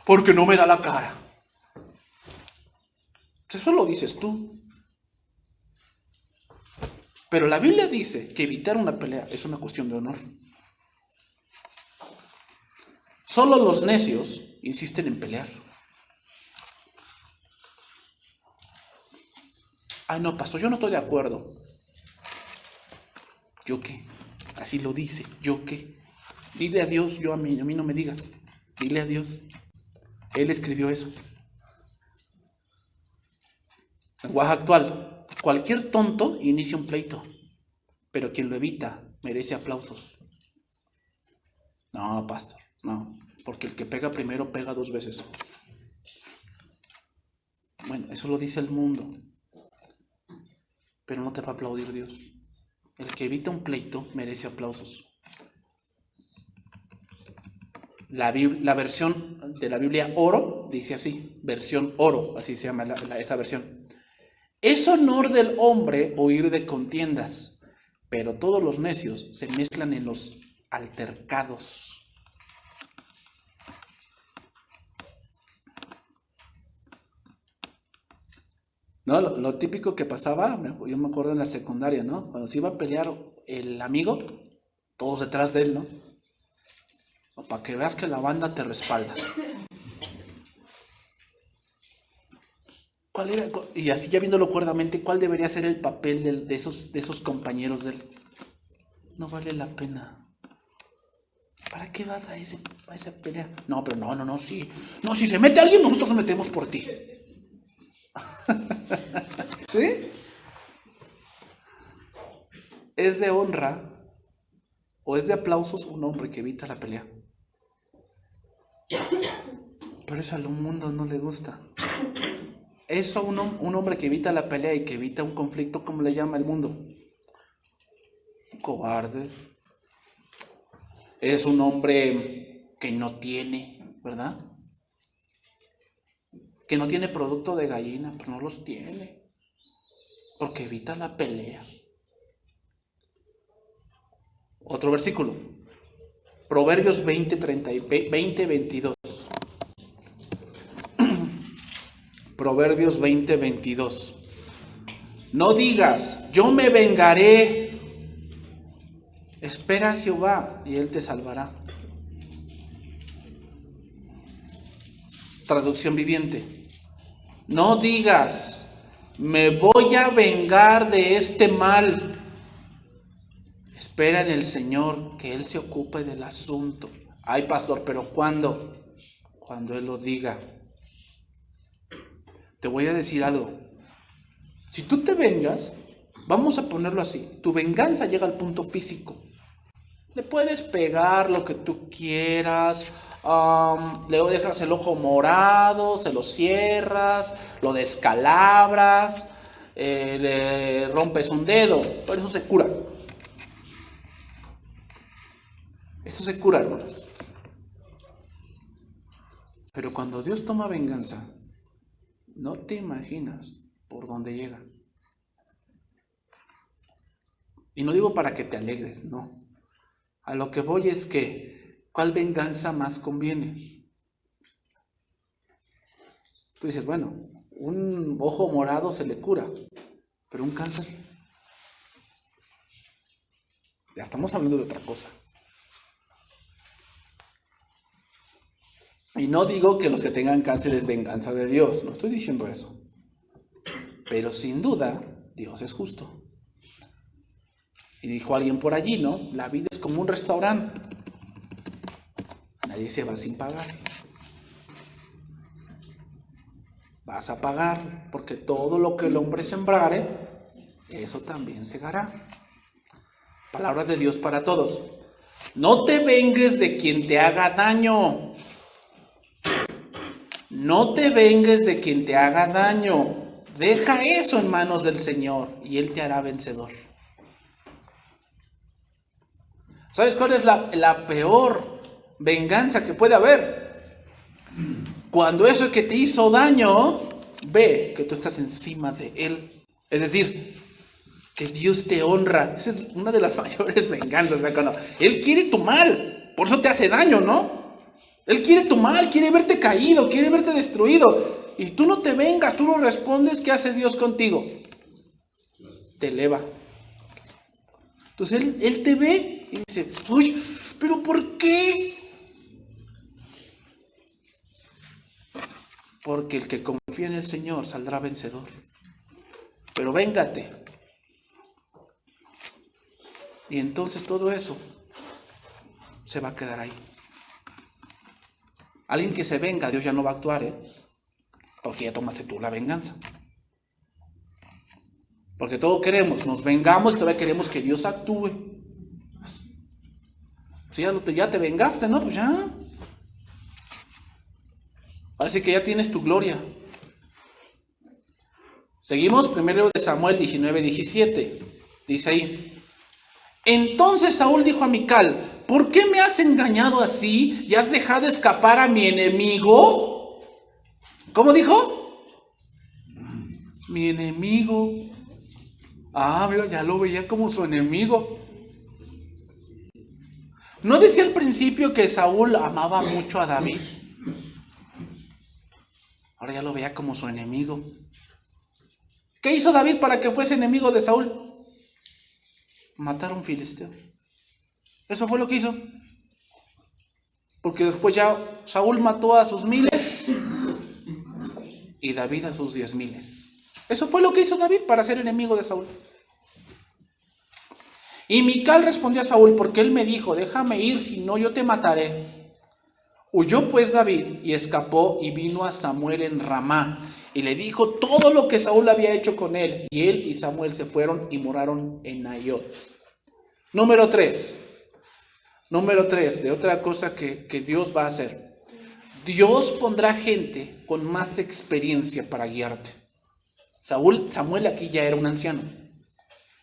Porque no me da la cara. Eso lo dices tú. Pero la Biblia dice que evitar una pelea es una cuestión de honor. Solo los necios insisten en pelear. Ay, no, pastor, yo no estoy de acuerdo. ¿Yo qué? Así lo dice. ¿Yo qué? Dile a Dios, a mí no me digas. Dile a Dios. Él escribió eso. Lenguaje actual. Cualquier tonto inicia un pleito, pero quien lo evita merece aplausos. No, pastor, no. Porque el que pega primero pega dos veces. Bueno, eso lo dice el mundo. Pero no te va a aplaudir Dios. El que evita un pleito merece aplausos. La versión de la Biblia Oro dice así, versión Oro, así se llama esa versión. Es honor del hombre huir de contiendas, pero todos los necios se mezclan en los altercados. No, lo típico que pasaba, yo me acuerdo en la secundaria, ¿no? Cuando se iba a pelear el amigo, todos detrás de él, ¿no? O para que veas que la banda te respalda. ¿Cuál era? Y así ya viéndolo cuerdamente, ¿cuál debería ser el papel de esos compañeros de él? No vale la pena. ¿Para qué vas a esa pelea? No, pero no, sí. No, si se mete alguien, nosotros nos metemos por ti. ¿Sí? Es de honra o es de aplausos un hombre que evita la pelea. Pero eso al mundo no le gusta. Eso un hombre que evita la pelea y que evita un conflicto, ¿cómo le llama el mundo? Un cobarde. Es un hombre que no tiene, ¿verdad? Que no tiene producto de gallina, pues no los tiene. Porque evita la pelea. Otro versículo. Proverbios 20:22. Proverbios 20:22. No digas, yo me vengaré. Espera a Jehová y Él te salvará. Traducción viviente. No digas, me voy a vengar de este mal. Espera en el Señor que Él se ocupe del asunto. Ay, pastor, pero ¿cuándo? Cuando Él lo diga. Te voy a decir algo. Si tú te vengas, vamos a ponerlo así, tu venganza llega al punto físico. Le puedes pegar lo que tú quieras, le dejas el ojo morado, se lo cierras, lo descalabras, le rompes un dedo, pero eso se cura. Eso se cura, hermanos. Pero cuando Dios toma venganza, no te imaginas por dónde llega. Y no digo para que te alegres, no. A lo que voy es que, ¿cuál venganza más conviene? Tú dices, bueno, un ojo morado se le cura, pero un cáncer. Ya estamos hablando de otra cosa. Y no digo que los que tengan cáncer es venganza de Dios, no estoy diciendo eso. Pero sin duda, Dios es justo. Y dijo alguien por allí, ¿no? La vida es como un restaurante. Nadie se va sin pagar. Vas a pagar, porque todo lo que el hombre sembrare, eso también segará. Palabra de Dios para todos. No te vengues de quien te haga daño. No te vengues de quien te haga daño. Deja eso en manos del Señor y Él te hará vencedor. ¿Sabes cuál es la peor venganza que puede haber? Cuando eso que te hizo daño, ve que tú estás encima de él. Es decir, que Dios te honra. Esa es una de las mayores venganzas. ¿Sí? Cuando Él quiere tu mal, por eso te hace daño, ¿no? Él quiere tu mal, quiere verte caído, quiere verte destruido. Y tú no te vengas, tú no respondes. ¿Qué hace Dios contigo? Te eleva. Entonces Él te ve y dice, uy, ¿pero por qué? Porque el que confía en el Señor saldrá vencedor. Pero véngate. Y entonces todo eso se va a quedar ahí. Alguien que se venga, Dios ya no va a actuar, porque ya tomaste tú la venganza. Porque todos queremos, nos vengamos y todavía queremos que Dios actúe. Si ya te vengaste, ¿no? Pues ya. Así que ya tienes tu gloria. Seguimos, primero de Samuel 19:17. Dice ahí. Entonces Saúl dijo a Mical, ¿por qué me has engañado así y has dejado escapar a mi enemigo? ¿Cómo dijo? Mi enemigo. Ah, mira, ya lo veía como su enemigo. ¿No decía al principio que Saúl amaba mucho a David? Ahora ya lo veía como su enemigo. ¿Qué hizo David para que fuese enemigo de Saúl? Matar a un filisteo. Eso fue lo que hizo. Porque después ya Saúl mató a sus 1000 y David a sus 10,000. Eso fue lo que hizo David para ser enemigo de Saúl. Y Mical respondió a Saúl, porque él me dijo, déjame ir, si no yo te mataré. Huyó pues David y escapó y vino a Samuel en Ramá y le dijo todo lo que Saúl había hecho con él. Y él y Samuel se fueron y moraron en Naiot. Número 3, de otra cosa que Dios va a hacer. Dios pondrá gente con más experiencia para guiarte. Samuel aquí ya era un anciano.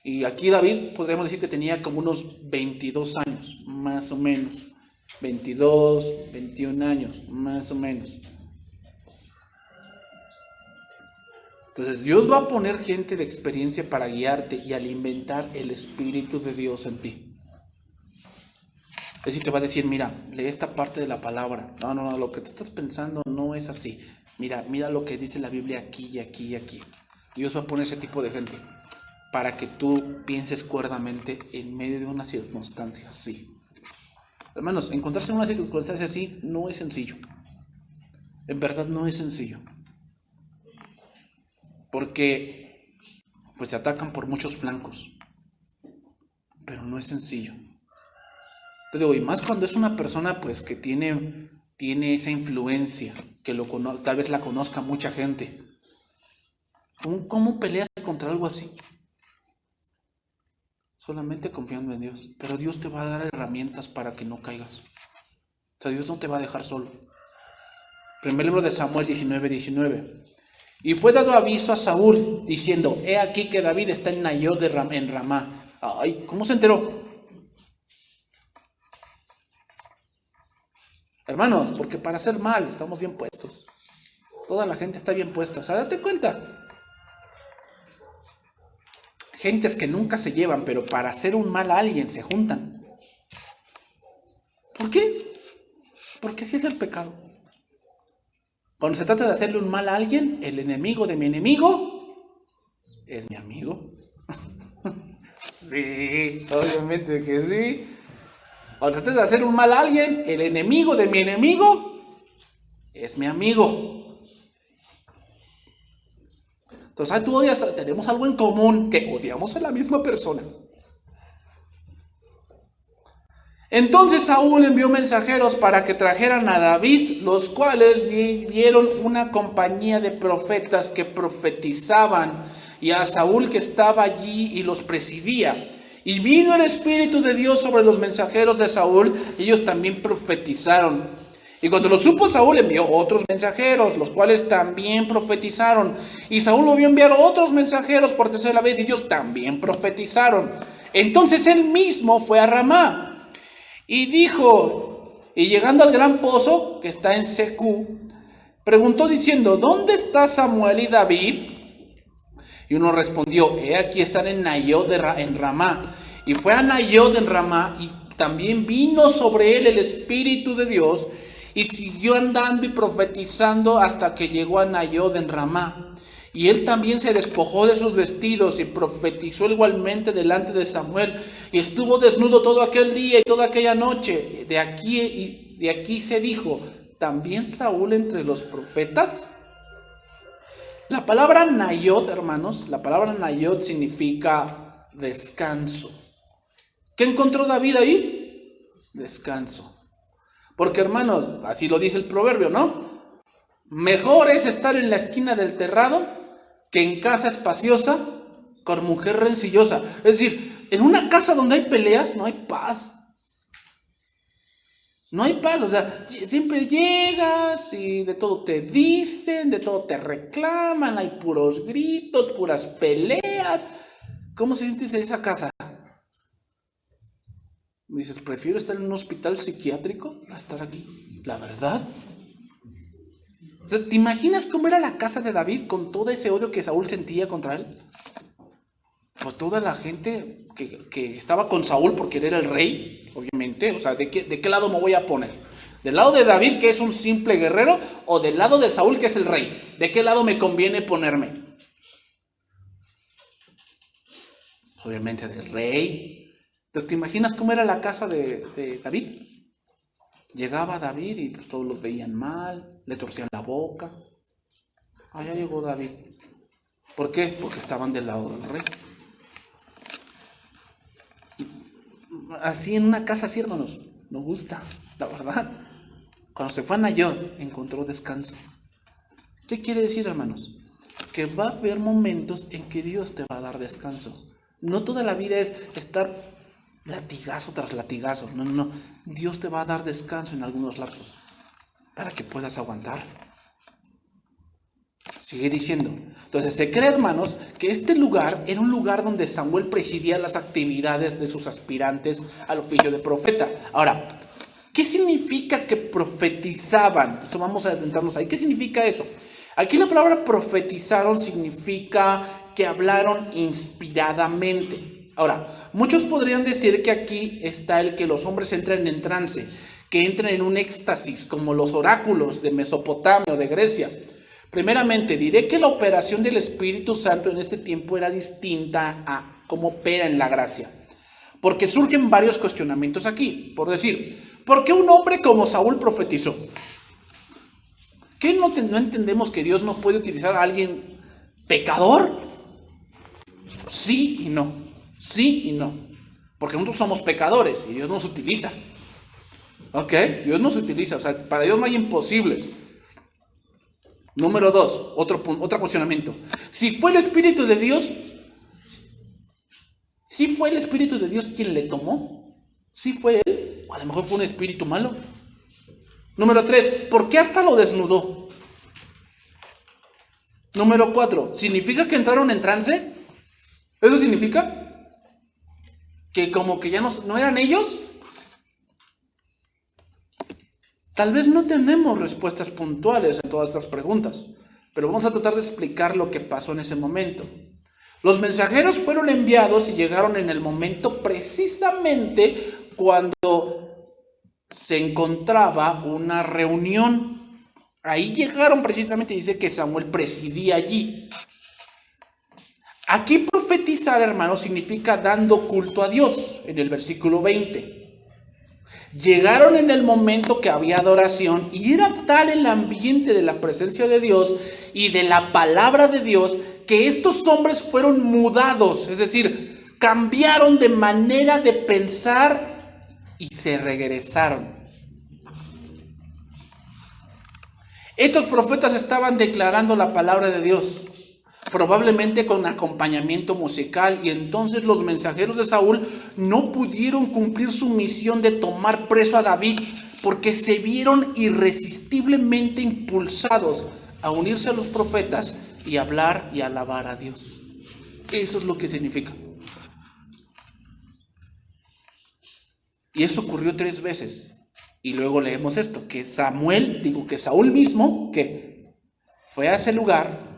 Y aquí David podríamos decir que tenía como unos 22 años, más o menos. 22, 21 años, más o menos. Entonces Dios va a poner gente de experiencia para guiarte y alimentar el Espíritu de Dios en ti. Es decir, te va a decir, mira, lee esta parte de la palabra. No, lo que te estás pensando no es así. Mira lo que dice la Biblia aquí y aquí y aquí. Dios va a poner ese tipo de gente para que tú pienses cuerdamente en medio de una circunstancia así. Hermanos, encontrarse en una circunstancia así no es sencillo. En verdad no es sencillo. Porque pues te atacan por muchos flancos. Pero no es sencillo. Te digo, y más cuando es una persona pues que tiene esa influencia, que tal vez la conozca mucha gente. ¿Cómo peleas contra algo así? Solamente confiando en Dios. Pero Dios te va a dar herramientas para que no caigas. O sea, Dios no te va a dejar solo. Primer libro de Samuel 19:19. Y fue dado aviso a Saúl, diciendo, he aquí que David está en Naiot en Ramá. Ay, ¿cómo se enteró? Hermanos, porque para hacer mal estamos bien puestos. Toda la gente está bien puesta. O sea, date cuenta. Gentes que nunca se llevan, pero para hacer un mal a alguien se juntan. ¿Por qué? Porque así es el pecado. Cuando se trata de hacerle un mal a alguien, el enemigo de mi enemigo es mi amigo. Sí, obviamente que sí. Cuando se trata de hacer un mal a alguien, el enemigo de mi enemigo es mi amigo. Entonces, tú odias, tenemos algo en común, que odiamos a la misma persona. Entonces Saúl envió mensajeros para que trajeran a David, los cuales vieron una compañía de profetas que profetizaban, y a Saúl que estaba allí y los presidía. Y vino el Espíritu de Dios sobre los mensajeros de Saúl, y ellos también profetizaron. Y cuando lo supo, Saúl envió otros mensajeros, los cuales también profetizaron. Y Saúl volvió a enviar otros mensajeros por tercera vez, y ellos también profetizaron. Entonces él mismo fue a Ramá y dijo, y llegando al gran pozo que está en Secú, preguntó diciendo, ¿dónde está Samuel y David? Y uno respondió, he aquí están en Naiot en Ramá. Y fue a Naiot en Ramá, y también vino sobre él el Espíritu de Dios, y siguió andando y profetizando hasta que llegó a Naiot en Ramá. Y él también se despojó de sus vestidos y profetizó igualmente delante de Samuel. Y estuvo desnudo todo aquel día y toda aquella noche. De aquí se dijo, ¿también Saúl entre los profetas? La palabra Naiot, hermanos, la palabra Naiot significa descanso. ¿Qué encontró David ahí? Descanso. Porque, hermanos, así lo dice el proverbio, ¿no? Mejor es estar en la esquina del terrado que en casa espaciosa con mujer rencillosa. Es decir, en una casa donde hay peleas no hay paz. No hay paz, o sea, siempre llegas y de todo te dicen, de todo te reclaman, hay puros gritos, puras peleas. ¿Cómo se sientes en esa casa? Me dices, prefiero estar en un hospital psiquiátrico a estar aquí. La verdad. O sea, ¿te imaginas cómo era la casa de David con todo ese odio que Saúl sentía contra él? Por toda la gente que estaba con Saúl porque él era el rey. obviamente. O sea, ¿de qué lado me voy a poner? ¿Del lado de David, que es un simple guerrero, o del lado de Saúl, que es el rey? ¿De qué lado me conviene ponerme? Obviamente del rey. Entonces, ¿te imaginas cómo era la casa de David? Llegaba David y pues todos los veían mal, le torcían la boca. Allá llegó David. ¿Por qué? Porque estaban del lado del rey. Así en una casa así, hermanos, nos gusta, la verdad. Cuando se fue a Nayot, encontró descanso. ¿Qué quiere decir, hermanos? Que va a haber momentos en que Dios te va a dar descanso. No toda la vida es estar latigazo tras latigazo. No. Dios te va a dar descanso en algunos lapsos para que puedas aguantar. Sigue diciendo. Entonces se cree, hermanos, que este lugar era un lugar donde Samuel presidía las actividades de sus aspirantes al oficio de profeta. Ahora, ¿qué significa que profetizaban? Eso vamos a adentrarnos ahí. ¿Qué significa eso? Aquí la palabra profetizaron significa que hablaron inspiradamente. Ahora, muchos podrían decir que aquí está el que los hombres entren en trance, que entren en un éxtasis, como los oráculos de Mesopotamia o de Grecia. Primeramente, diré que la operación del Espíritu Santo en este tiempo era distinta a cómo opera en la gracia. Porque surgen varios cuestionamientos aquí. Por decir, ¿por qué un hombre como Saúl profetizó? ¿Qué no entendemos que Dios no puede utilizar a alguien pecador? Sí y no. Sí y no. Porque nosotros somos pecadores y Dios nos utiliza. ¿Ok? Dios nos utiliza. O sea, para Dios no hay imposibles. Número 2, otro cuestionamiento. Si fue el Espíritu de Dios, ¿sí fue el Espíritu de Dios quien le tomó? ¿Sí fue él? O a lo mejor fue un espíritu malo. Número 3, ¿por qué hasta lo desnudó? Número 4, ¿significa que entraron en trance? ¿Eso significa? ¿Que como que ya no eran ellos? Tal vez no tenemos respuestas puntuales en todas estas preguntas, pero vamos a tratar de explicar lo que pasó en ese momento. Los mensajeros fueron enviados y llegaron en el momento precisamente cuando se encontraba una reunión. Ahí llegaron precisamente, dice que Samuel presidía allí. Aquí profetizar, hermanos, significa dando culto a Dios, en el versículo 20. Llegaron en el momento que había adoración y era tal el ambiente de la presencia de Dios y de la palabra de Dios que estos hombres fueron mudados, es decir, cambiaron de manera de pensar y se regresaron. Estos profetas estaban declarando la palabra de Dios, probablemente con acompañamiento musical, y entonces los mensajeros de Saúl no pudieron cumplir su misión de tomar preso a David porque se vieron irresistiblemente impulsados a unirse a los profetas y hablar y alabar a Dios. Eso es lo que significa. Y eso ocurrió 3 veces. Y luego leemos esto, que Saúl mismo, que fue a ese lugar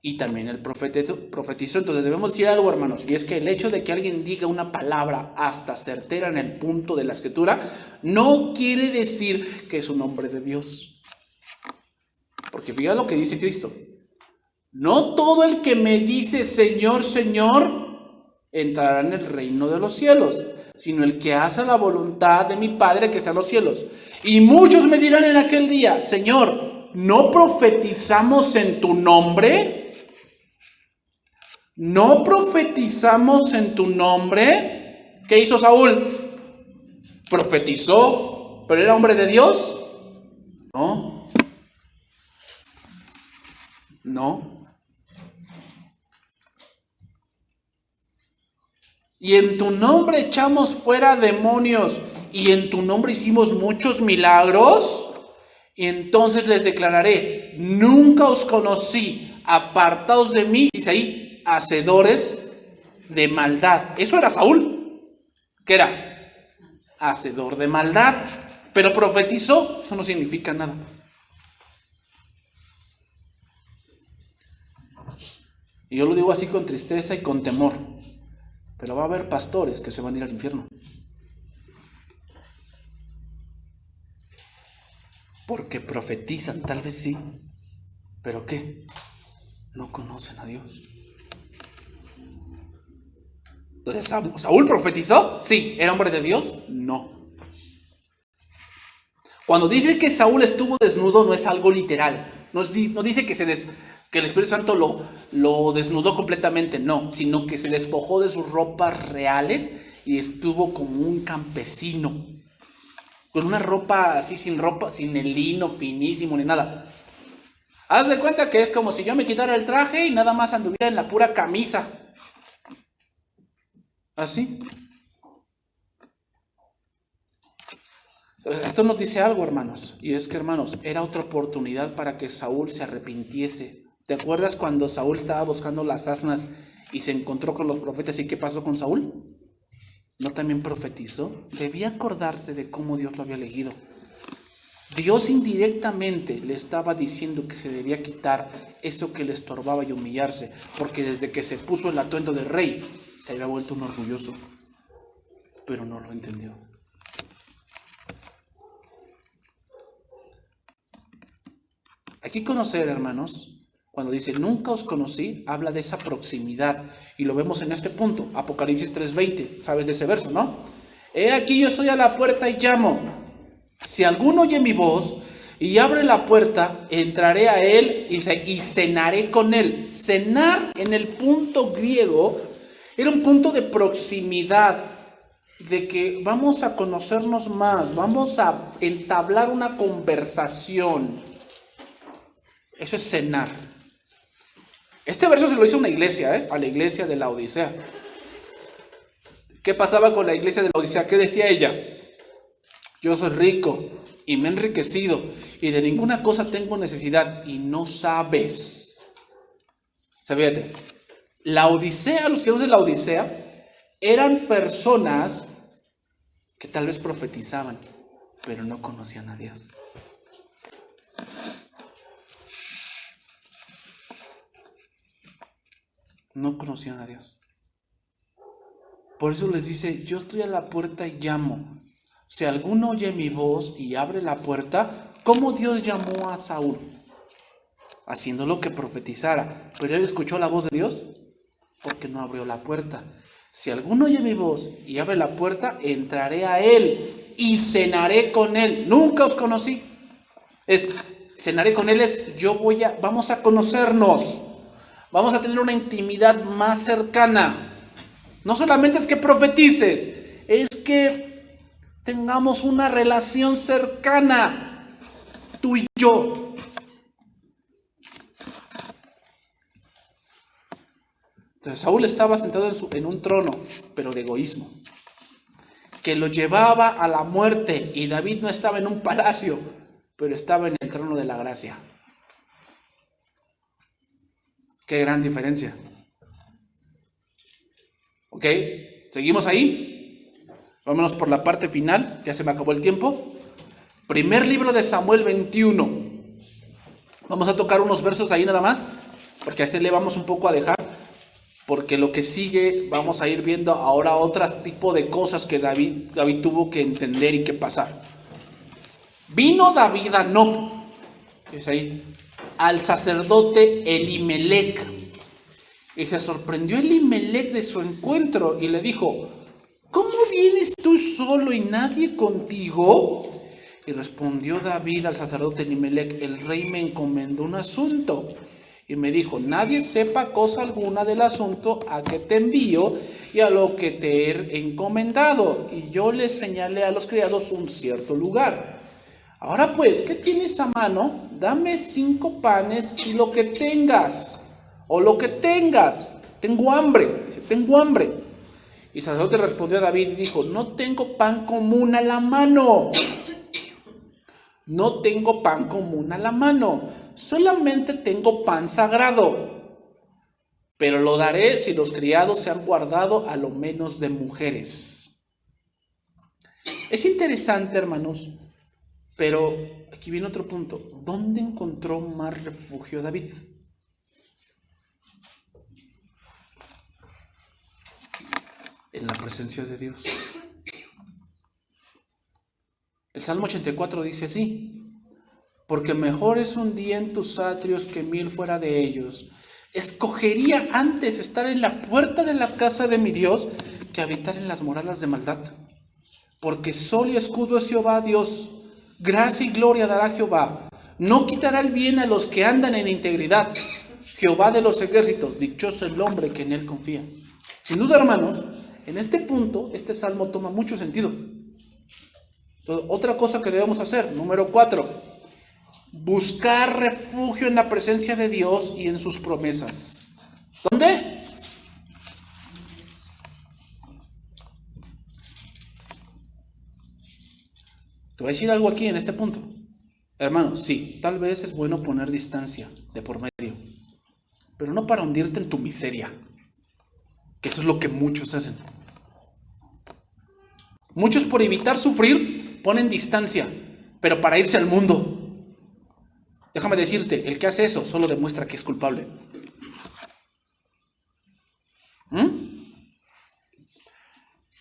y también el profetizó. Entonces debemos decir algo, hermanos, y es que el hecho de que alguien diga una palabra hasta certera en el punto de la escritura no quiere decir que es un hombre de Dios. Porque fíjate lo que dice Cristo. No todo el que me dice Señor, Señor, entrará en el reino de los cielos, sino el que hace la voluntad de mi Padre que está en los cielos. Y muchos me dirán en aquel día, Señor, ¿no profetizamos en tu nombre? ¿No profetizamos en tu nombre? ¿Qué hizo Saúl? ¿Profetizó? ¿Pero era hombre de Dios? No. Y en tu nombre echamos fuera demonios, y en tu nombre hicimos muchos milagros. Y entonces les declararé, nunca os conocí, apartaos de mí, dice ahí, hacedores de maldad. Eso era Saúl. ¿Qué era? Hacedor de maldad. Pero profetizó, eso no significa nada. Y yo lo digo así con tristeza y con temor. pero va a haber pastores que se van a ir al infierno. Porque profetizan, tal vez sí, pero ¿qué? No conocen a Dios. Entonces, ¿Saúl profetizó? Sí. ¿Era hombre de Dios? No. Cuando dice que Saúl estuvo desnudo, no es algo literal. No dice que el Espíritu Santo lo desnudó completamente, no, sino que se despojó de sus ropas reales y estuvo como un campesino, con una ropa así, sin el lino finísimo ni nada. Haz de cuenta que es como si yo me quitara el traje y nada más anduviera en la pura camisa. Así. Esto nos dice algo, hermanos, y es que, hermanos, era otra oportunidad para que Saúl se arrepintiese. ¿Te acuerdas cuando Saúl estaba buscando las asnas y se encontró con los profetas y qué pasó con Saúl? ¿No también profetizó? Debía acordarse de cómo Dios lo había elegido. Dios indirectamente le estaba diciendo que se debía quitar eso que le estorbaba y humillarse, porque desde que se puso el atuendo de rey, se había vuelto un orgulloso, pero no lo entendió. Hay que conocer, hermanos, cuando dice nunca os conocí, habla de esa proximidad, y lo vemos en este punto, Apocalipsis 3:20, sabes de ese verso, ¿no? He aquí yo estoy a la puerta y llamo. Si alguno oye mi voz y abre la puerta, entraré a él y cenaré con él. Cenar en el punto griego era un punto de proximidad, de que vamos a conocernos más, vamos a entablar una conversación. Eso es cenar. Este verso se lo hizo una iglesia, a la iglesia de la Odisea. ¿Qué pasaba con la iglesia de la Odisea? ¿Qué decía ella? Yo soy rico y me he enriquecido y de ninguna cosa tengo necesidad y no sabes. O sea, fíjate, la Odisea, los ciudadanos de la Odisea eran personas que tal vez profetizaban, pero no conocían a Dios. No conocían a Dios. Por eso les dice, yo estoy a la puerta y llamo. Si alguno oye mi voz y abre la puerta, ¿cómo Dios llamó a Saúl? Haciendo lo que profetizara. Pero él escuchó la voz de Dios porque no abrió la puerta. Si alguno oye mi voz y abre la puerta, entraré a él y cenaré con él. Nunca os conocí. Cenaré con él vamos a conocernos. Vamos a tener una intimidad más cercana. No solamente es que profetices, es que tengamos una relación cercana, tú y yo. Entonces Saúl estaba sentado en un trono, pero de egoísmo, que lo llevaba a la muerte, y David no estaba en un palacio, pero estaba en el trono de la gracia. Qué gran diferencia. ¿Ok? ¿Seguimos ahí? Vámonos por la parte final, ya se me acabó el tiempo. Primer libro de Samuel 21. Vamos a tocar unos versos ahí nada más, porque a este le vamos un poco a dejar, porque lo que sigue vamos a ir viendo ahora otro tipo de cosas que David tuvo que entender y que pasar. Vino David a Nob, es ahí, al sacerdote Elimelec, y se sorprendió Elimelec de su encuentro y le dijo, ¿cómo vienes tú solo y nadie contigo? Y respondió David al sacerdote Elimelec, el rey me encomendó un asunto y me dijo, nadie sepa cosa alguna del asunto a que te envío y a lo que te he encomendado. Y yo le señalé a los criados un cierto lugar. Ahora pues, ¿qué tienes a mano? Dame 5 panes y lo que tengas, o lo que tengas. Tengo hambre, tengo hambre. Y el sacerdote respondió a David y dijo, no tengo pan común a la mano. No tengo pan común a la mano, solamente tengo pan sagrado. Pero lo daré si los criados se han guardado a lo menos de mujeres. Es interesante, hermanos, pero aquí viene otro punto. ¿Dónde encontró más refugio David? en la presencia de Dios. El Salmo 84 dice así: porque mejor es un día en tus atrios que 1000 fuera de ellos. Escogería antes estar en la puerta de la casa de mi Dios que habitar en las moradas de maldad. Porque sol y escudo es Jehová Dios, gracia y gloria dará Jehová. No quitará el bien a los que andan en integridad. Jehová de los ejércitos, dichoso el hombre que en él confía. Sin duda, hermanos, en este punto, este salmo toma mucho sentido. Entonces, otra cosa que debemos hacer, número 4, buscar refugio en la presencia de Dios y en sus promesas. ¿Dónde? Te voy a decir algo aquí en este punto. Hermano, sí, tal vez es bueno poner distancia de por medio, pero no para hundirte en tu miseria, que eso es lo que muchos hacen. Muchos, por evitar sufrir, ponen distancia, pero para irse al mundo. Déjame decirte, el que hace eso solo demuestra que es culpable.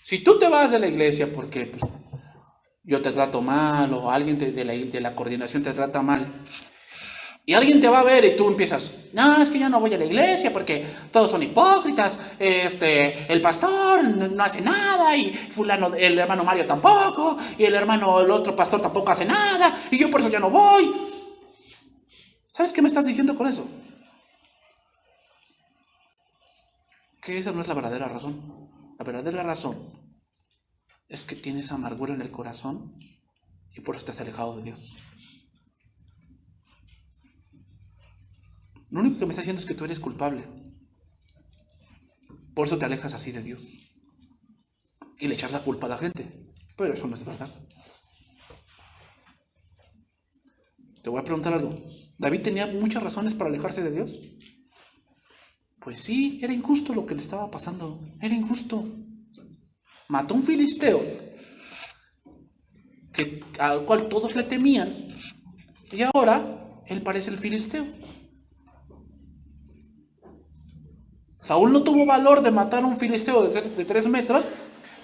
Si tú te vas de la iglesia porque yo te trato mal, o alguien de la coordinación te trata mal, y alguien te va a ver y tú empiezas, no, es que yo no voy a la iglesia porque todos son hipócritas, el pastor no hace nada, y fulano, el hermano Mario tampoco, y el otro pastor tampoco hace nada, y yo por eso ya no voy. ¿Sabes qué me estás diciendo con eso? Que esa no es la verdadera razón. La verdadera razón es que tienes amargura en el corazón y por eso te has alejado de Dios. Lo único que me está diciendo es que tú eres culpable. Por eso te alejas así de Dios. Y le echas la culpa a la gente. Pero eso no es verdad. Te voy a preguntar algo. ¿David tenía muchas razones para alejarse de Dios? Pues sí, era injusto lo que le estaba pasando. Era injusto. Mató a un filisteo al cual todos le temían. Y ahora él parece el filisteo. Saúl no tuvo valor de matar a un filisteo de 3 metros,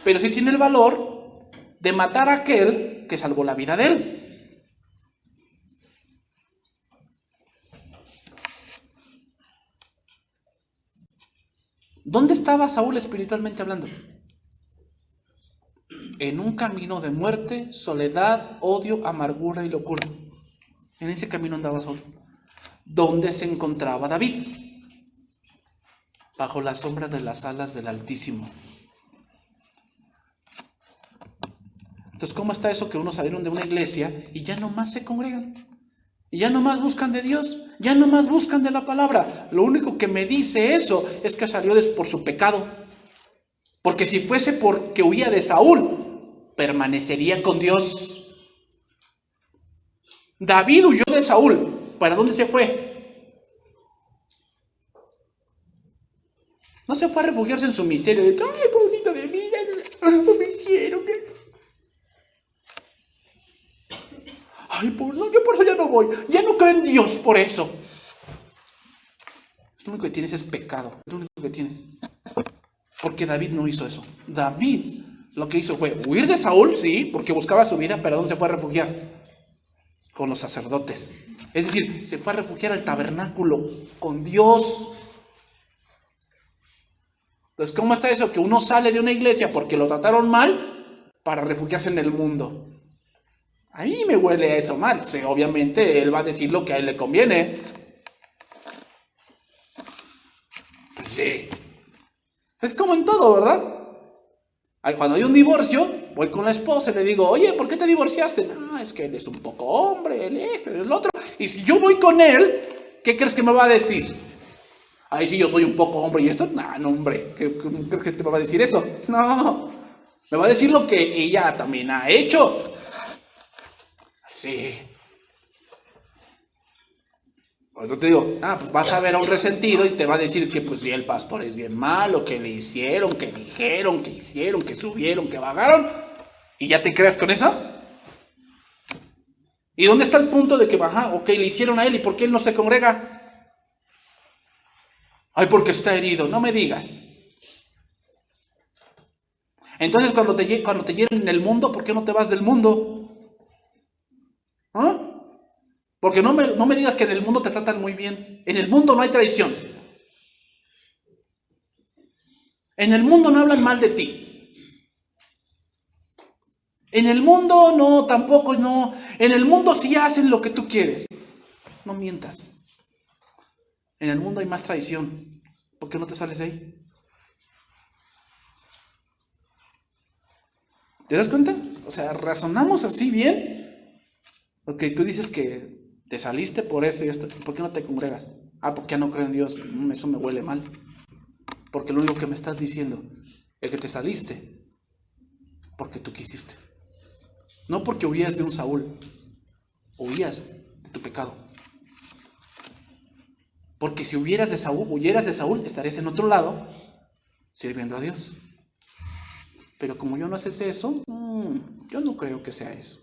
pero sí tiene el valor de matar a aquel que salvó la vida de él. ¿Dónde estaba Saúl espiritualmente hablando? En un camino de muerte, soledad, odio, amargura y locura. En ese camino andaba Saúl. ¿Dónde se encontraba David? Bajo la sombra de las alas del Altísimo. Entonces, ¿cómo está eso que unos salieron de una iglesia y ya nomás se congregan? Y ya nomás buscan de Dios, ya nomás buscan de la palabra. Lo único que me dice eso es que salió por su pecado. Porque si fuese porque huía de Saúl, permanecería con Dios. David huyó de Saúl. ¿Para dónde se fue? No se fue a refugiarse en su miseria. Ay, pobrecito de mí, ya no me hicieron. Ay, no, yo por eso ya no voy. Ya no creo en Dios por eso. Lo único que tienes es pecado. Es lo único que tienes. Porque David no hizo eso. David lo que hizo fue huir de Saúl, sí, porque buscaba su vida, pero ¿dónde se fue a refugiar? Con los sacerdotes. Es decir, se fue a refugiar al tabernáculo con Dios. Entonces, ¿cómo está eso? Que uno sale de una iglesia porque lo trataron mal para refugiarse en el mundo. A mí me huele a eso mal. Sí, obviamente él va a decir lo que a él le conviene. Pues sí. Es como en todo, ¿verdad? Cuando hay un divorcio, voy con la esposa y le digo, oye, ¿por qué te divorciaste? No, es que él es un poco hombre, él es, pero el otro. Y si yo voy con él, ¿qué crees que me va a decir? Ay, sí, yo soy un poco hombre y esto. No, hombre, ¿qué crees que te va a decir eso? No, me va a decir lo que ella también ha hecho. Sí. Pues yo te digo, pues vas a ver a un resentido y te va a decir que pues sí, el pastor es bien malo, que le hicieron, que dijeron, que hicieron, que subieron, que bajaron. ¿Y ya te creas con eso? ¿Y dónde está el punto de que ok, le hicieron a él y por qué él no se congrega? Ay, porque está herido, no me digas. Entonces cuando te hieren en el mundo, ¿por qué no te vas del mundo? ¿Ah? Porque no me digas que en el mundo te tratan muy bien. En el mundo no hay traición. En el mundo no hablan mal de ti. En el mundo no, tampoco no. En el mundo sí hacen lo que tú quieres. No mientas. En el mundo hay más traición. ¿Por qué no te sales de ahí? ¿Te das cuenta? O sea, razonamos así bien. Ok, tú dices que te saliste por esto y esto. ¿Por qué no te congregas? Ah, porque ya no creo en Dios. Eso me huele mal. Porque lo único que me estás diciendo es que te saliste porque tú quisiste. No porque huías de un Saúl. Huías de tu pecado. Porque si huyeras de Saúl, estarías en otro lado sirviendo a Dios. Pero como yo no haces eso, yo no creo que sea eso.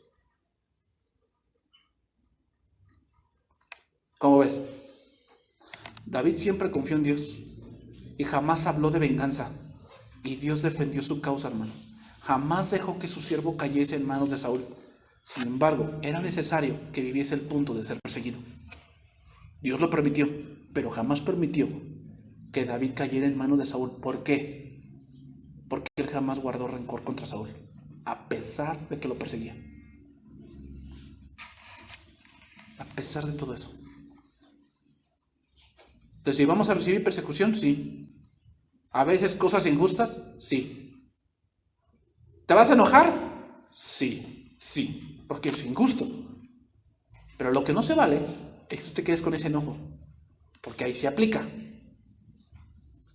¿Cómo ves? David siempre confió en Dios y jamás habló de venganza. Y Dios defendió su causa, hermanos. Jamás dejó que su siervo cayese en manos de Saúl. Sin embargo, era necesario que viviese el punto de ser perseguido. Dios lo permitió, pero jamás permitió que David cayera en manos de Saúl. ¿Por qué? Porque él jamás guardó rencor contra Saúl, a pesar de que lo perseguía. A pesar de todo eso. Entonces, ¿si vamos a recibir persecución? Sí. ¿A veces cosas injustas? Sí. ¿Te vas a enojar? Sí, porque es injusto. Pero lo que no se vale es que tú te quedes con ese enojo, porque ahí se aplica.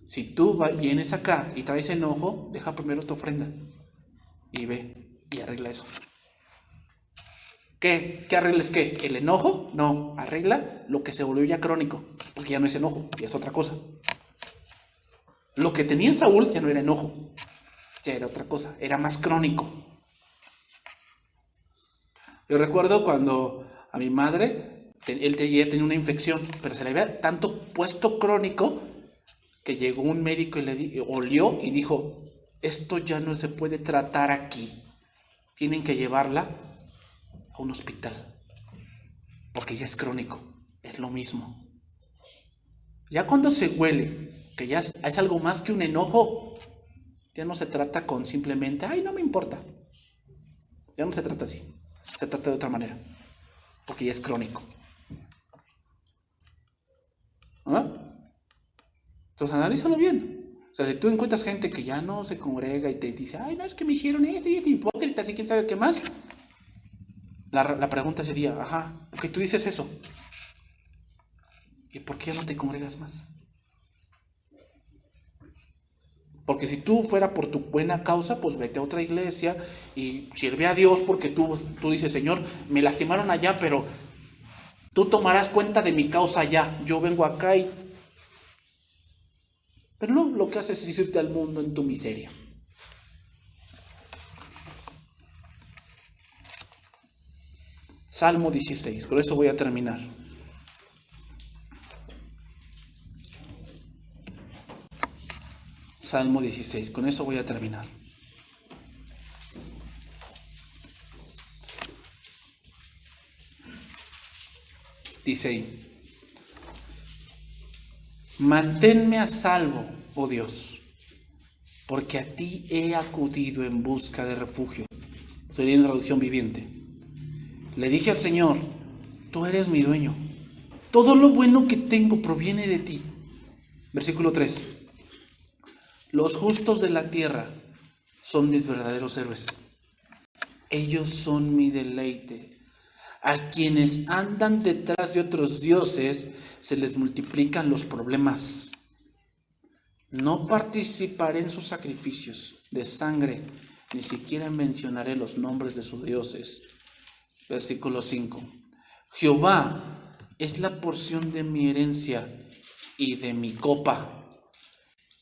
Si tú vienes acá y traes enojo, deja primero tu ofrenda y ve y arregla eso. ¿Qué arregles qué? ¿El enojo? No, arregla lo que se volvió ya crónico, porque ya no es enojo, ya es otra cosa. Lo que tenía Saúl ya no era enojo, ya era otra cosa, era más crónico. Yo recuerdo cuando a mi madre, él tenía una infección, pero se le había tanto puesto crónico que llegó un médico y le olió y dijo, esto ya no se puede tratar aquí, tienen que llevarla a un hospital, porque ya es crónico, es lo mismo. Ya cuando se huele, que ya es algo más que un enojo, ya no se trata con simplemente, ay, no me importa. Ya no se trata así, se trata de otra manera, porque ya es crónico. ¿Ah? Entonces analízalo bien. O sea, si tú encuentras gente que ya no se congrega y te dice, ay, no, es que me hicieron esto y hipócritas y quién sabe qué más, la pregunta sería, ok, tú dices eso, ¿y por qué ya no te congregas más? Porque si tú fuera por tu buena causa, pues vete a otra iglesia y sirve a Dios, porque tú dices, Señor, me lastimaron allá, pero tú tomarás cuenta de mi causa allá. Yo vengo acá y... Pero no, lo que haces es irte al mundo en tu miseria. Salmo 16, con eso voy a terminar. Salmo 16, con eso voy a terminar. Dice ahí, manténme a salvo, oh Dios, porque a ti he acudido en busca de refugio. Estoy leyendo traducción viviente. Le dije al Señor, tú eres mi dueño. Todo lo bueno que tengo proviene de ti. Versículo 3. Los justos de la tierra son mis verdaderos héroes. Ellos son mi deleite. A quienes andan detrás de otros dioses se les multiplican los problemas. No participaré en sus sacrificios de sangre, ni siquiera mencionaré los nombres de sus dioses. Versículo 5. Jehová es la porción de mi herencia y de mi copa.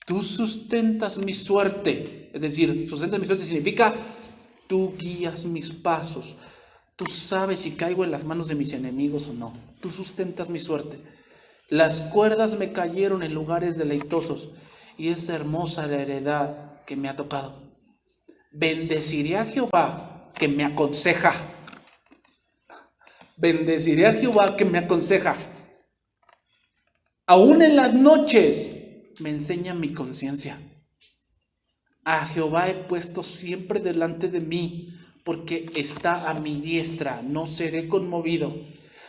Tú sustentas mi suerte. Es decir, sustentas mi suerte significa tú guías mis pasos. Tú sabes si caigo en las manos de mis enemigos o no. Tú sustentas mi suerte. Las cuerdas me cayeron en lugares deleitosos y es hermosa la heredad que me ha tocado. Bendeciré a Jehová que me aconseja. Bendeciré a Jehová que me aconseja. Aún en las noches me enseña mi conciencia. A Jehová he puesto siempre delante de mí, porque está a mi diestra, no seré conmovido.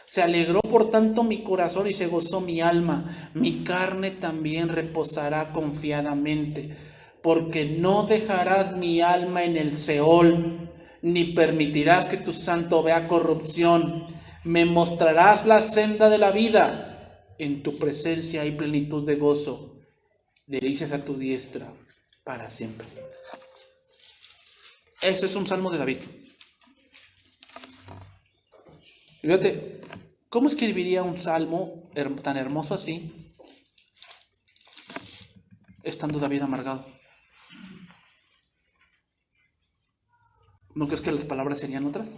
Se alegró por tanto mi corazón y se gozó mi alma. Mi carne también reposará confiadamente, porque no dejarás mi alma en el Seol, ni permitirás que tu santo vea corrupción. Me mostrarás la senda de la vida. En tu presencia hay plenitud de gozo, delicias a tu diestra para siempre. Eso es un salmo de David. Y fíjate, ¿cómo escribiría un salmo tan hermoso así, estando David amargado? ¿No crees que las palabras serían otras?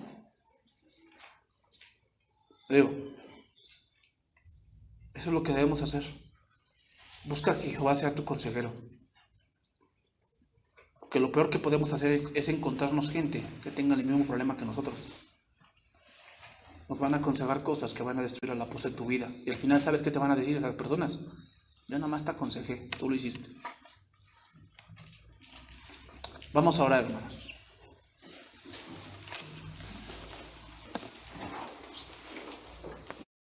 Digo, eso es lo que debemos hacer. Busca que Jehová sea tu consejero. Porque lo peor que podemos hacer es encontrarnos gente que tenga el mismo problema que nosotros. Nos van a aconsejar cosas que van a destruir a la pos de tu vida. Y al final, ¿sabes qué te van a decir esas personas? Yo nada más te aconsejé, tú lo hiciste. Vamos a orar, hermanos.